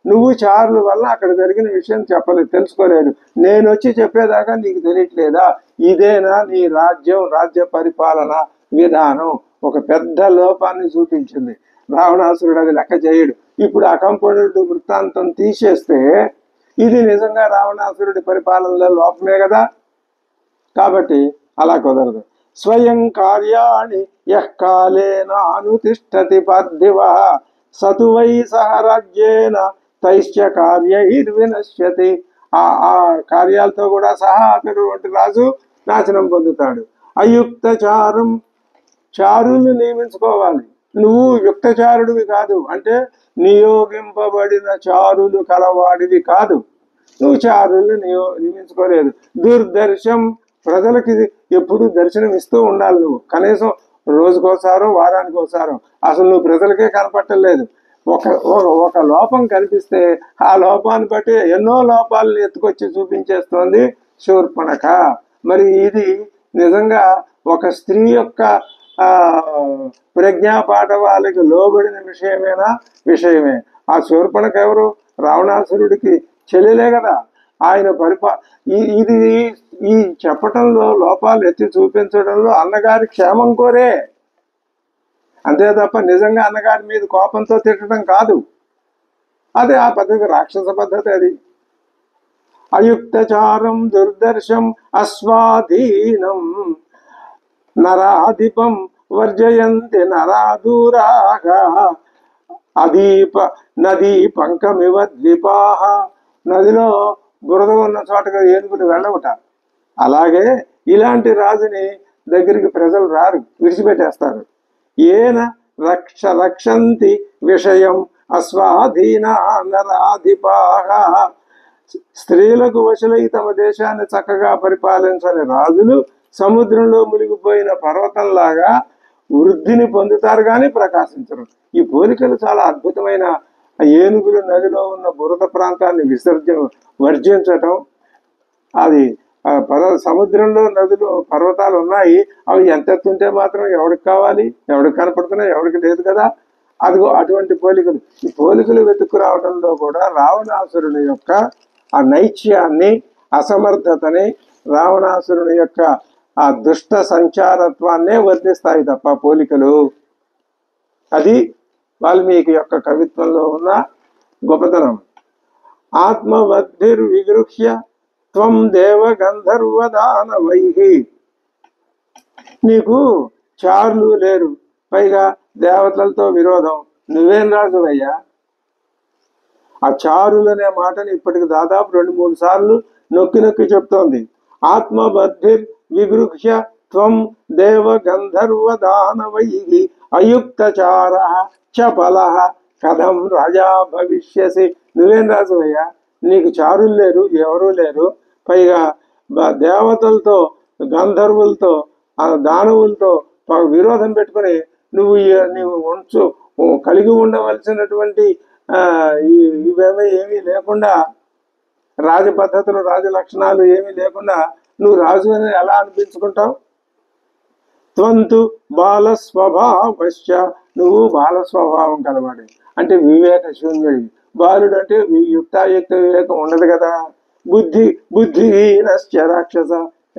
నువ్వు చారుల వల్ల అక్కడ జరిగిన విషయం చెప్పలేదు, తెలుసుకోలేదు. నేను వచ్చి చెప్పేదాకా నీకు తెలియట్లేదా? ఇదేనా నీ రాజ్య పరిపాలన విధానం? ఒక పెద్ద లోపాన్ని చూపించింది. రావణాసురుడు అది లెక్క చేయడు. ఇప్పుడు అకంపనుడు వృత్తాంతం తీసేస్తే ఇది నిజంగా రావణాసురుడి పరిపాలనలో లోపమే కదా. కాబట్టి అలా కుదరదు. స్వయం కార్యాణి యఃకాలేన అనుతిష్టతి పార్థివ సతువై సహ రాజ్యేన తైశ్చ కార్యైర్వినశ్యతి. ఆ కార్యాలతో కూడా సహా అటువంటి రాజు నాశనం పొందుతాడు. అయుక్త చారులు నియమించుకోవాలి. నువ్వు యుక్తచారుడివి కాదు, అంటే నియోగింపబడిన చారులు కలవాడివి కాదు. నువ్వు చారుల్ని నియమించుకోలేదు. దుర్దర్శం, ప్రజలకి ఎప్పుడు దర్శనం ఇస్తూ ఉండాలి. నువ్వు కనీసం రోజుకోసారో వారానికి ఒకసారో. అసలు నువ్వు ప్రజలకే కనపట్టలేదు. ఒక లోపం కనిపిస్తే ఆ లోపాన్ని బట్టి ఎన్నో లోపాలను ఎత్తుకొచ్చి చూపించేస్తోంది శూర్పణఖ. మరి ఇది నిజంగా ఒక స్త్రీ యొక్క ప్రజ్ఞాపాఠవాలకి లోబడిన విషయమే. ఆ శూర్పణఖ ఎవరు? రావణాసురుడికి చెల్లెలే కదా. ఆయన ఇది ఈ చెప్పటంలో, లోపాలు ఎత్తి చూపించడంలో అన్నగారి క్షేమం కోరే, అంతే తప్ప నిజంగా అన్నగారి మీద కోపంతో తిట్టడం కాదు. అదే ఆ పద్ధతి, రాక్షస పద్ధతి అది. అయుక్తచారం దుర్దర్శం అస్వాధీనం నరాధిపం వర్జయంతి నరాదూరాగా నదీ పంకమివ ద్విపాహ. నదిలో బురద ఉన్న చోటగా ఏనుగులు వెళ్ళవుట. అలాగే ఇలాంటి రాజుని దగ్గరికి ప్రజలు రారు, విడిచిపెట్టేస్తారు. ఏన రక్షంతి విషయం అస్వాధీన నరాధిపాహ. స్త్రీలకు వశులై తమ దేశాన్ని చక్కగా పరిపాలించని రాజులు సముద్రంలో మునిగిపోయిన పర్వతంలాగా వృద్ధిని పొందుతారు కానీ ప్రకాశించరు. ఈ పోలికలు చాలా అద్భుతమైన. ఏనుగులు నదిలో ఉన్న బురద ప్రాంతాన్ని వర్జించటం, అది సముద్రంలో నదులు పర్వతాలు ఉన్నాయి, అవి ఎంత ఎత్తుంటే మాత్రం ఎవరికి కావాలి? ఎవరికి కనపడుతున్నాయి? ఎవరికి లేదు కదా. అదిగో అటువంటి పోలికలు. ఈ పోలికలు వెతుక్కురావడంలో కూడా రావణాసురుని యొక్క ఆ నైత్యాన్ని, అసమర్థతని, రావణాసురుని యొక్క ఆ దుష్ట సంచారత్వాన్నే వర్ణిస్తాయి తప్ప పోలికలు. అది వాల్మీకి యొక్క కవిత్వంలో ఉన్న గొప్పతనం. ఆత్మవద్భిర్విగృహ్య త్వం దేవ గంధర్వదానవైః. నీకు చారులు లేరు, పైగా దేవతలతో విరోధం. నువ్వేం రాజువయ్యా? ఆ చారులనే మాటని ఇప్పటికి దాదాపు 2-3 సార్లు నొక్కి చెప్తోంది. ఆత్మబద్ధిర్ విగృహ్య త్వం దేవ గంధర్వ దానవైః అయుక్తచార చపల కథం రాజా భవిష్యసి. నువ్వేం రాజువయ్యా? నీకు చారులు లేరు, ఎవరూ లేరు, పైగా దేవతలతో, గంధర్వులతో, దానవులతో విరోధం పెట్టుకుని నువ్వు కలిగి ఉండవలసినటువంటి ఏమీ లేకుండా, రాజపద్ధతులు, రాజలక్షణాలు ఏమీ లేకుండా నువ్వు రాజు అని ఎలా అనిపించుకుంటావు? త్వంతు బాల స్వభావశ్చ. నువ్వు బాల స్వభావం కలవాడి, అంటే వివేక శూన్యుడి. బాలుడు అంటే యుక్తాయుక్త వివేకం ఉండదు కదా. బుద్ధిహీనశ్చ రాక్షస.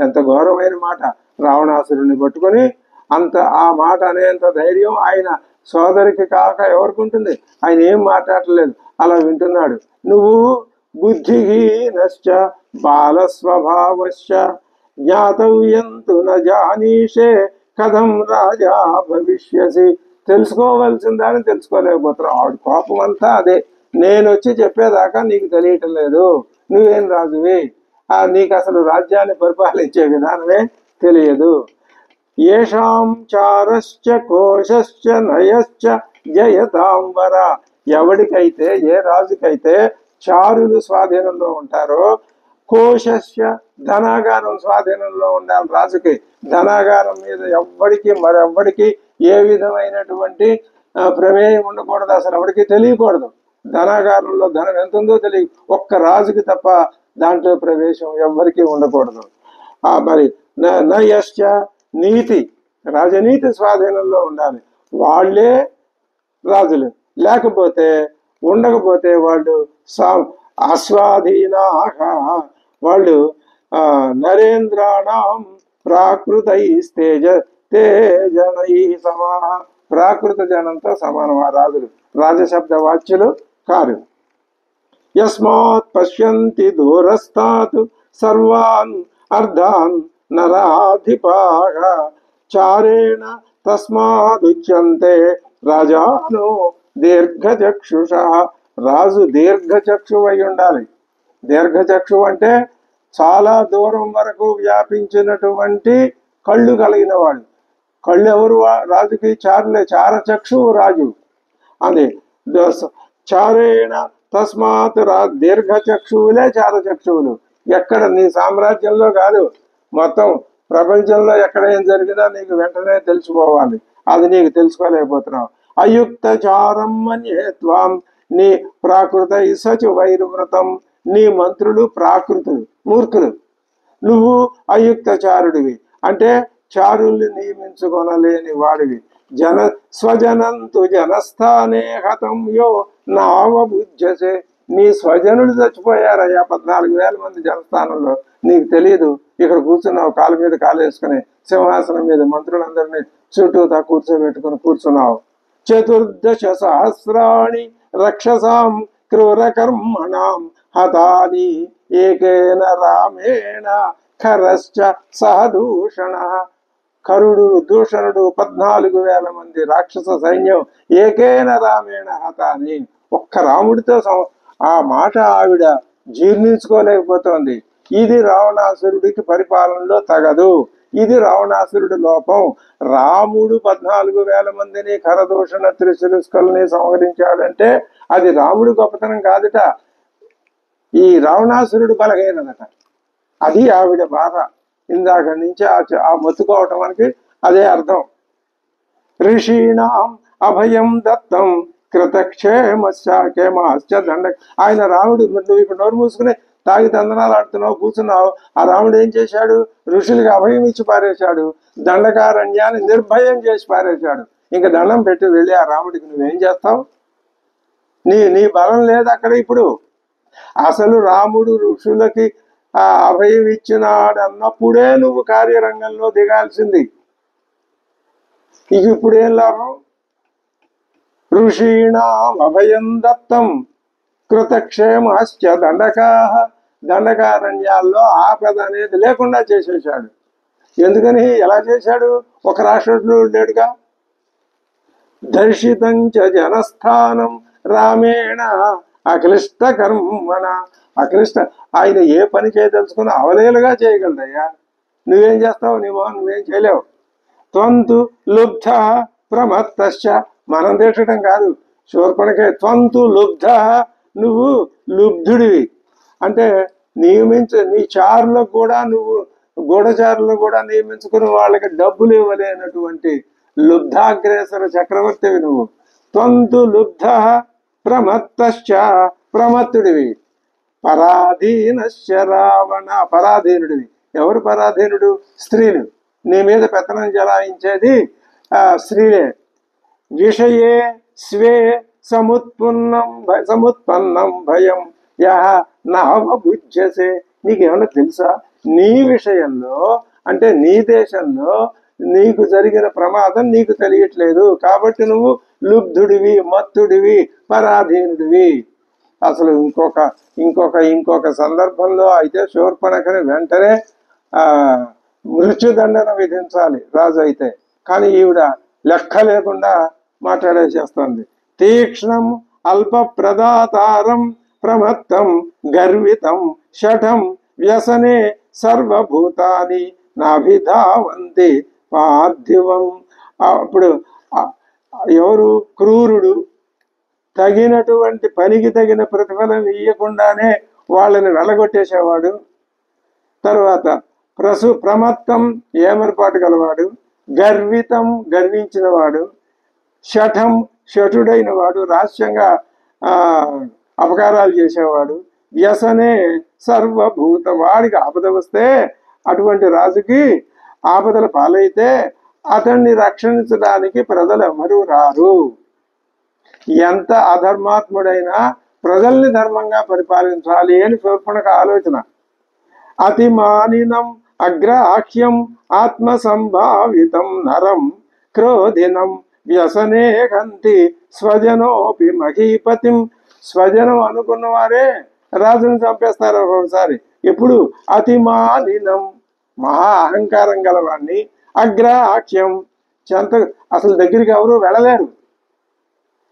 ఎంత ఘోరమైన మాట. రావణాసురుడిని పట్టుకొని అంత ఆ మాట అనేంత ధైర్యం ఆయన సోదరికి కాక ఎవరికి ఉంటుంది? ఆయన ఏం మాట్లాడలేదు, అలా వింటున్నాడు. నువ్వు బుద్ధిహీనశ్చ బాలస్వభావశ్చ జ్ఞాతవ్యంతు న జానీషే కథం రాజా భవిష్యసి. తెలుసుకోవలసిందని తెలుసుకోలేకపోతున్నావు. ఆవిడ కోపం అంతా అదే. నేను వచ్చి చెప్పేదాకా నీకు తెలియటం లేదు, నువ్వేం రాజువి, నీకు అసలు రాజ్యాన్ని పరిపాలించే విధానమే తెలియదు. ఏషాం చారశ్చ కోశశ్చ నయశ్చ జయతాంబర. ఎవడికైతే, ఏ రాజుకైతే చారులు స్వాధీనంలో ఉంటారో, కోశస్య ధనాగారం స్వాధీనంలో ఉండాలి రాజుకి. ధనాగారం మీద ఎవ్వడికి మరెవ్వడికి ఏ విధమైనటువంటి ప్రమేయం ఉండకూడదు, అసలు ఎవరికి తెలియకూడదు. ధనాగారంలో ధనం ఎంత ఉందో తెలియ, ఒక్క రాజుకి తప్ప దాంట్లో ప్రవేశం ఎవ్వరికి ఉండకూడదు. మరి నయశ్చ నీతి, రాజనీతి స్వాధీనంలో ఉండాలి. వాళ్ళే రాజులు, లేకపోతే ఉండకపోతే వాళ్ళు అస్వాధీనాహ, వాళ్ళు నరేంద్రాణం ప్రాకృతైస్తేజ తేజనై సమాహ. ప్రాకృత జనంతో సమానం ఆ రాజులు, రాజశబ్ద వాచ్యులు కారు. యస్మాత్ పశ్యంతి దూరస్థాత్ సర్వాన్ అర్ధాన్ నరాధిపాః చారేణ తస్మాదుచ్యంతే రాజానో దీర్ఘచక్షుష. రాజు దీర్ఘచక్షువై ఉండాలి. దీర్ఘచక్షు అంటే చాలా దూరం వరకు వ్యాపించినటువంటి కళ్ళు కలిగిన వాడు. కళ్ళు ఎవరు రాజుకి? చారులే. చారచక్షువు రాజు. అదే చారేణ తస్మాత్ దీర్ఘచక్షువులే చారచక్షువులు. ఎక్కడ నీ సామ్రాజ్యంలో కాదు, మొత్తం ప్రపంచంలో ఎక్కడ ఏం జరిగినా నీకు వెంటనే తెలుసుకోవాలి. అది నీకు తెలుసుకోలేకపోతున్నావు. అయుక్త చారం మన్యేత్వాం నీ ప్రాకృత ఇసచు వైరువ్రతం. నీ మంత్రులు ప్రాకృతులు, మూర్ఖులు. నువ్వు అయుక్త చారుడివి, అంటే చారుల్ని నియమించుకొనలేని వాడివి. స్వజనంతు జనస్థానే హతం యో నావబుజ్యసే. నీ స్వజనుడు చచ్చిపోయారయ్యా 14,000 మంది జనస్థానంలో, నీకు తెలియదు. ఇక్కడ కూర్చున్నావు, కాళ్ళ మీద కాలు వేసుకుని సింహాసనం మీద మంత్రులందరినీ చుట్టూతా కూర్చోబెట్టుకుని కూర్చున్నావు. 14 సహస్రాణి రక్షసాం క్రూరకర్మణాం హతాని ఏకేన రామేణ ఖరశ్చ సహదూషణ. కరుడు దూషణుడు 14,000 మంది రాక్షస సైన్యం ఏకేన రామేణ హతాని. ఒక్క రాముడితో ఆ మాట ఆవిడ జీర్ణించుకోలేకపోతోంది. ఇది రావణాసురుడికి పరిపాలనలో తగదు, ఇది రావణాసురుడి లోపం. రాముడు 14,000 మందిని ఖరదూషణ త్రిశిరస్కల్ని సంహరించాడంటే అది రాముడు గొప్పతనం కాదుట, ఈ రావణాసురుడు బలహీనదట. అది ఆవిడ బాధ. ఇందాక నుంచి ఆ మొత్తుకోవటం మనకి అదే అర్థం. ఋషీణాం అభయం దత్తం కృతక్షేమశ్చ దండ. ఆయన రాముడు, నువ్వు ఇప్పుడు నోరు మూసుకుని తాగి తందనాలు ఆడుతున్నావు, కూర్చున్నావు. ఆ రాముడు ఏం చేశాడు? ఋషులకి అభయం ఇచ్చి పారేశాడు, దండకారణ్యాన్ని నిర్భయం చేసి పారేశాడు. ఇంకా దండం పెట్టి వెళ్ళి ఆ రాముడికి నువ్వేం చేస్తావు? నీ బలం లేదు అక్కడ. ఇప్పుడు అసలు రాముడు ఋషులకి అభయం ఇచ్చినాడు అన్నప్పుడే నువ్వు కార్యరంగంలో దిగాల్సింది. ఇక ఇప్పుడేం లాభం? ఋషీణాం అభయం దత్తం కృతక్షేమశ్చ దండకాః. దండకారణ్యాల్లో ఆపద అనేది లేకుండా చేసేశాడు. ఎందుకని? ఎలా చేశాడు? ఒక రాక్షసుడు లేడుగా. దర్శితం చ జనస్థానం రామేణ అక్లిష్ట కర్మణ. అక్లిష్ట, ఆయన ఏ పని చేయదలుచుకున్నా అవలేలుగా చేయగలడయ్యా. నువ్వేం చేస్తావు? నువ్వేం చేయలేవు. త్వంతు లుబ్ధ ప్రమత్తశ్చ. మనం తిట్టడం కాదు, శూర్పణఖే. త్వంతు లుబ్ధ, నువ్వు లుబ్ధుడివి. అంటే నీ చారులకు కూడా, నువ్వు గూఢచారులను కూడా నియమించుకుని వాళ్ళకి డబ్బులు ఇవ్వలేనటువంటి లుబ్ధాగ్రేసర చక్రవర్తివి నువ్వు. త్వంతు లుబ్ధ ప్రమత్తశ్చ, ప్రమత్తుడివి. పరాధీనశ్చ రావణ, పరాధీనుడివి. ఎవరు పరాధీనుడు? స్త్రీలు. నీ మీద పెత్తనం జలాయించేది స్త్రీలే. విషయే స్వే సముత్పన్నం భయం యహ నవబుజ్యసే. నీకేమన్నా తెలుసా? నీ విషయంలో అంటే నీ దేశంలో నీకు జరిగిన ప్రమాదం నీకు తెలియట్లేదు కాబట్టి నువ్వు లుబ్ధుడివి, మత్తుడివి, పరాధీనుడివి. అసలు ఇంకొక సందర్భంలో అయితే శూర్పణఖని వెంటనే మృత్యుదండన విధించాలి రాజు అయితే, కానీ ఈవిడ లెక్క లేకుండా మాట్లాడేసేస్తుంది. తీక్ష్ణం అల్ప ప్రదాతారం ప్రమత్తం గర్వితం షఠం వ్యసనే సర్వభూతాని నాభిధావంతి పార్థివం. అప్పుడు ఎవరు క్రూరుడు తగినటువంటి పనికి తగిన ప్రతిఫలం ఇయ్యకుండానే వాళ్ళని వెళ్ళగొట్టేసేవాడు. తరువాత ప్రమత్తం ఏమరపాటు గలవాడు, గర్వితం గర్వించిన వాడు, షఠం షఠుడైన వాడు రహస్యంగా అపకారాలు చేసేవాడు, వ్యసనే సర్వభూత. వాడికి ఆపద వస్తే అటువంటి రాజుకి ఆపదల పాలైతే అతన్ని రక్షించడానికి ప్రజలు ఎవరు రారు. ఎంత అధర్మాత్ముడైనా ప్రజల్ని ధర్మంగా పరిపాలించాలి అని శూర్పణఖ ఆలోచన. అతిమానినం అగ్రాహ్యం ఆత్మసంభావితం నరం క్రోధినం వ్యసనే గంతి స్వజనోపి మహీపతిం. స్వజనం అనుకున్న వారే రాజును చంపేస్తారు ఒక్కొక్కసారి. ఎప్పుడు అతిమానినం మహా అహంకారం గలవాడిని, అగ్రాహ్యం చెంత అసలు దగ్గరికి ఎవరు వెళ్ళలేరు,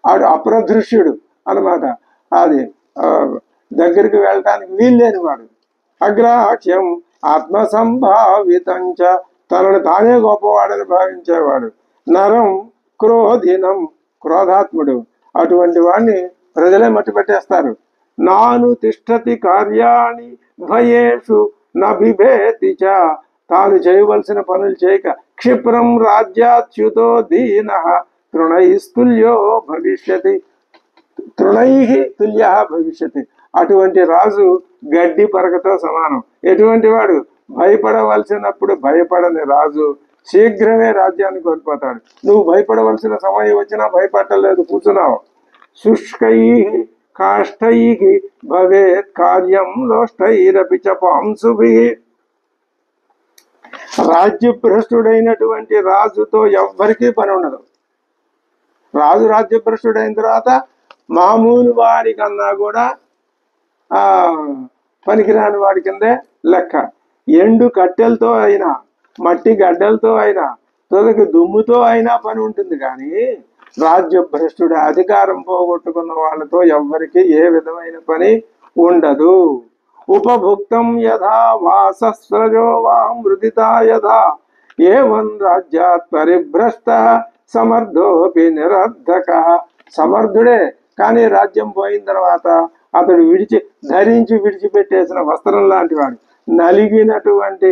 ఆడు అప్రదృశ్యుడు అనమాట. అది దగ్గరికి వెళ్ళటానికి వీల్లేని వాడు. అగ్రాహ్యం ఆత్మసంభావితంచ తనను తానే గొప్పవాడని భావించేవాడు. నరం క్రోధినం క్రోధాత్ముడు. అటువంటి వాడిని ప్రజలే మట్టి పెట్టేస్తారు. నాను తిష్టతి కార్యాణి భయేషు నభిభేతి చ. తాను చేయవలసిన పనులు చేయక క్షిప్రం రాజ్యాచ్యుతో దీన తృణైస్తుల్యో భవిష్యతి. తృణై తుల్య భవిష్యతి. అటువంటి రాజు గడ్డి పరకతో సమానం. ఎటువంటి వాడు భయపడవలసినప్పుడు భయపడని రాజు శీఘ్రమే రాజ్యాన్ని కోల్పోతాడు. నువ్వు భయపడవలసిన సమయం వచ్చినా భయపడలేదు, కూర్చున్నావు. శుష్కై కాష్టై భవేత్ కార్యం లోష్టైరపి చ పాంసుభి. రాజ్యభ్రష్టుడైనటువంటి రాజుతో ఎవ్వరికీ పని ఉండదు. రాజు రాజ్యభ్రష్టుడైన తర్వాత మామూలు వాడి కన్నా కూడా పనికిరాని వాడి కిందే లెక్క. ఎండు కట్టెలతో అయినా, మట్టి గడ్డలతో అయినా, తొలగి దుమ్ముతో అయినా పని ఉంటుంది. కానీ రాజ్యభ్రష్టుడు అధికారం పోగొట్టుకున్న వాళ్ళతో ఎవ్వరికి ఏ విధమైన పని ఉండదు. ఉపభుక్తం యథా వాసస్రజో వా మృదితా యథా ఏవం రాజ్యాత్ పరిభ్రష్ట సమర్థోపి నిరర్ధక. సమర్థుడే కానీ రాజ్యం పోయిన తర్వాత అతడు ధరించి విడిచిపెట్టేసిన వస్త్రం లాంటి వాడు, నలిగినటువంటి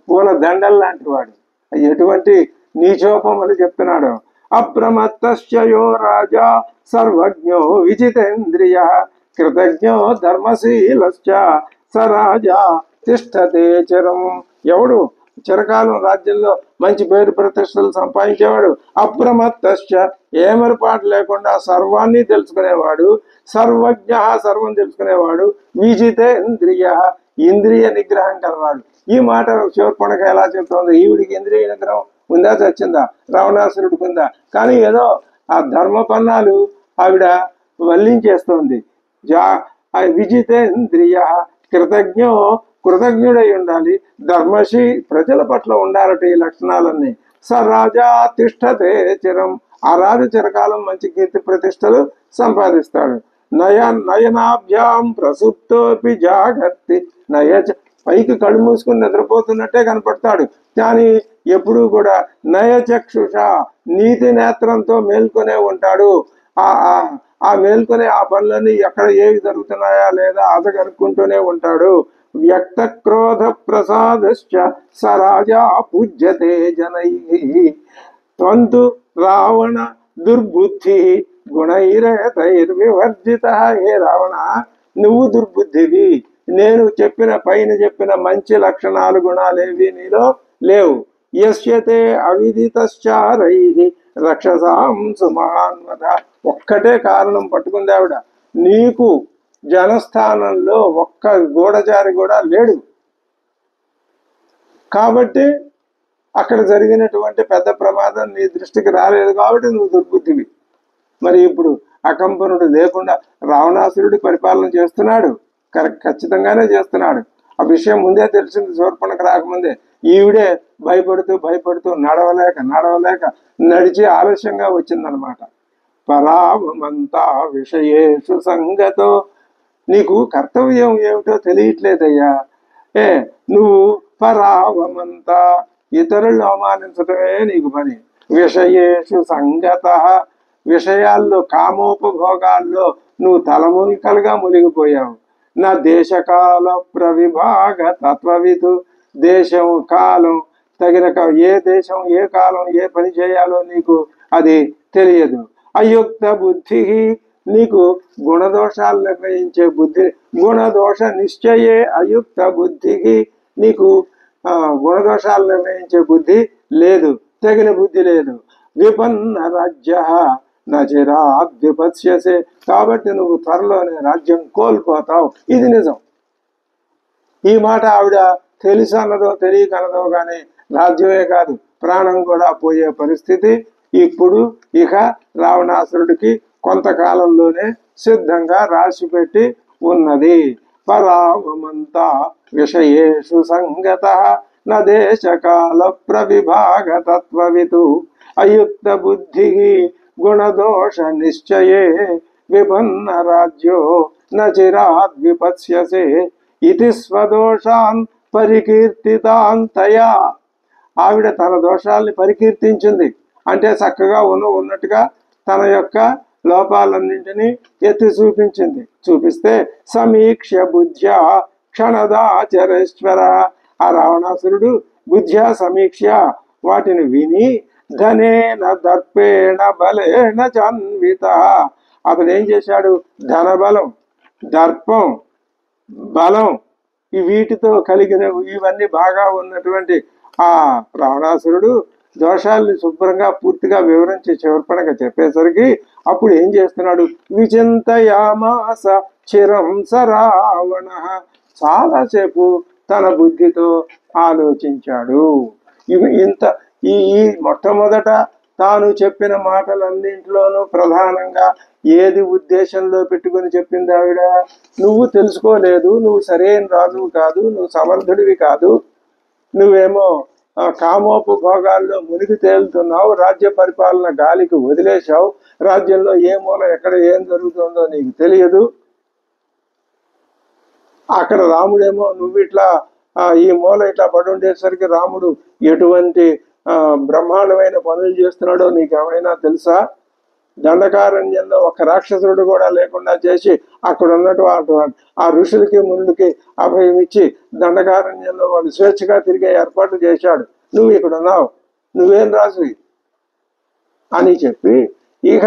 పూల దండల్ లాంటి వాడు. ఎటువంటి నీచోపమని చెప్తున్నాడు. అప్రమత్తస్యో రాజా సర్వజ్ఞో విజితేంద్రియ కృతజ్ఞో ధర్మశీలశ్చ స రాజా తిష్టతే చిరం. ఎవడు చిరకాలం రాజ్యంలో మంచి పేరు ప్రతిష్టలు సంపాదించేవాడు, అప్రమత్తశ్చ ఏమరపాటు లేకుండా సర్వాన్ని తెలుసుకునేవాడు, సర్వజ్ఞ సర్వం తెలుసుకునేవాడు, విజితేంద్రియ ఇంద్రియ నిగ్రహం కలవాడు. ఈ మాట శూర్పణఖ ఎలా చెప్తోంది? ఈవిడికి ఇంద్రియ నిగ్రహం ఉందా, చచ్చిందా? రావణాసురుడికి ఉందా? కానీ ఏదో ఆ ధర్మపన్నాలు ఆవిడ వల్లించేస్తోంది. విజితేంద్రియ కృతజ్ఞుడై ఉండాలి, ధర్మశీ ప్రజల పట్ల ఉండాలట ఈ లక్షణాలన్నీ. స రాజా తిష్టతే చిరం. ఆ రాజు చిరకాలం మంచి కీర్తి ప్రతిష్టలు సంపాదిస్తాడు. నయనాభ్యాం ప్రసుప్తోపి జాగర్తి పైకి కళ్ళు మూసుకుని నిద్రపోతున్నట్టే కనపడతాడు, కానీ ఎప్పుడూ కూడా నయచక్షుష నీతి నేత్రంతో మేల్కొనే ఉంటాడు. ఆ మేల్కొనే ఆ పనులన్నీ ఎక్కడ ఏవి జరుగుతున్నాయా లేదా అది కనుక్కుంటూనే ఉంటాడు. వ్యక్త క్రోధ ప్రసాదశ్చ స రాజా పూజ్యతే జనై. త్వంతు రావణ దుర్బుద్ధి గుణైరేతైర్వివర్జిత. హే రావణ, నువ్వు దుర్బుద్ధివి. నేను పైన చెప్పిన మంచి లక్షణాలు గుణాలేవి నీలో లేవు. యస్యతే అవిదితశ్చారై రక్షసాం సుమహాన్వద. ఒక్కటే కారణం పట్టుకుంది ఆవిడ, నీకు జనస్థానంలో ఒక్క గూఢచారి కూడా లేడు. కాబట్టి అక్కడ జరిగినటువంటి పెద్ద ప్రమాదం నీ దృష్టికి రాలేదు కాబట్టి నువ్వు దుర్బుద్ధివి. మరి ఇప్పుడు అకంపనుడు లేకుండా రావణాసురుడి పరిపాలన చేస్తున్నాడు, ఖచ్చితంగానే చేస్తున్నాడు. ఆ విషయం ముందే తెలిసింది శూర్పణఖ రాకముందే. ఈవిడే భయపడుతూ నడవలేక నడిచి ఆలస్యంగా వచ్చిందనమాట. పరావమంతా విషయేషు సంగతో, నీకు కర్తవ్యం ఏమిటో తెలియట్లేదయ్యా. నువ్వు పరావమంతా, ఇతరులను అవమానించడమే నీకు పని. విషయేషు సంగత, విషయాల్లో కామోపభోగాల్లో నువ్వు తలమునికలుగా మునిగిపోయావు. నా దేశకాల ప్రవిభాగ తత్వవితు, దేశం కాలం తగిన ఏ దేశం ఏ కాలం ఏ పని చేయాలో నీకు అది తెలియదు. అయుక్త బుద్ధి, నీకు గుణదోషాలు నిర్ణయించే బుద్ధి, గుణదోష నిశ్చయే అయుక్త బుద్ధికి, నీకు గుణదోషాలు నిర్ణయించే బుద్ధి లేదు, తగిన బుద్ధి లేదు. విపన్న రాజ్య నచిరాద్ విపత్స్యసే, కాబట్టి నువ్వు త్వరలోనే రాజ్యం కోల్పోతావు. ఇది నిజం. ఈ మాట ఆవిడ తెలిసన్నదో తెలియకన్నదో కానీ రాజ్యమే కాదు ప్రాణం కూడా పోయే పరిస్థితి ఇప్పుడు ఇక రావణాసురుడికి కొంతకాలంలోనే సిద్ధంగా రాసిపెట్టి ఉన్నది. పరావమంతా విషయేషు సంగత న దేశకాల ప్రవిభాగ తత్వవితు, అయుక్త బుద్ధి గుణదోష నిశ్చయే విపన్న రాజ్యో నచిరాద్ విపత్స్యసే ఇది స్వదోషాన్ పరికీర్తితాంతయా. ఆవిడ తన దోషాల్ని పరికీర్తించింది, అంటే చక్కగా ఉన్నట్టుగా తన యొక్క లోపాలన్నింటినీ ఎత్తి చూపిస్తే సమీక్ష బుద్ధ్యా క్షణదాచరేశ్వర, ఆ రావణాసురుడు బుద్ధ్యా సమీక్ష వాటిని విని ధనేన దర్పేణ బలేన చన్విత, అతను ఏం చేశాడు, ధనబలం దర్పం బలం వీటితో కలిగిన ఇవన్నీ బాగా ఉన్నటువంటి ఆ రావణాసురుడు దోషాల్ని శుభ్రంగా పూర్తిగా వివరించి శూర్పణఖ చెప్పేసరికి అప్పుడు ఏం చేస్తున్నాడు, విచింతయామాస చిరం స రావణ, చాలాసేపు తన బుద్ధితో ఆలోచించాడు. ఈ మొట్టమొదట తాను చెప్పిన మాటలన్నింటిలోనూ ప్రధానంగా ఏది ఉద్దేశంలో పెట్టుకుని చెప్పింది ఆవిడ, నువ్వు తెలుసుకోలేదు, నువ్వు సరైన రాజువు కాదు, నువ్వు సమర్థుడివి కాదు, నువ్వేమో కామోపభోగాల్లో మునిగి తేలుతున్నావు, రాజ్య పరిపాలన గాలికి వదిలేశావు, రాజ్యంలో ఏ మూల ఎక్కడ ఏం జరుగుతుందో నీకు తెలియదు. అక్కడ రాముడేమో నువ్వు ఇట్లా ఈ మూల ఇట్లా పడి ఉండేసరికి రాముడు ఎటువంటి బ్రహ్మాండమైన పనులు చేస్తున్నాడో నీకేమైనా తెలుసా? దండకారణ్యంలో ఒక రాక్షసుడు కూడా లేకుండా చేసి అక్కడ ఉన్నట్టు ఆ ఋషులకి మునులకి అభయం ఇచ్చి దండకారణ్యంలో వాడు స్వేచ్ఛగా తిరిగే ఏర్పాటు చేశాడు. నువ్వు ఇక్కడ ఉన్నావు, నువ్వేం రాజువి అని చెప్పి ఇక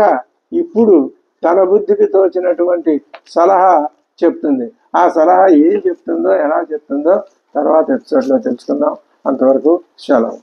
ఇప్పుడు తన బుద్ధికి తోచినటువంటి సలహా చెప్తుంది. ఆ సలహా ఏం చెప్తుందో ఎలా చెప్తుందో తర్వాత ఎపిసోడ్లో తెలుసుకుందాం. అంతవరకు సెలవు.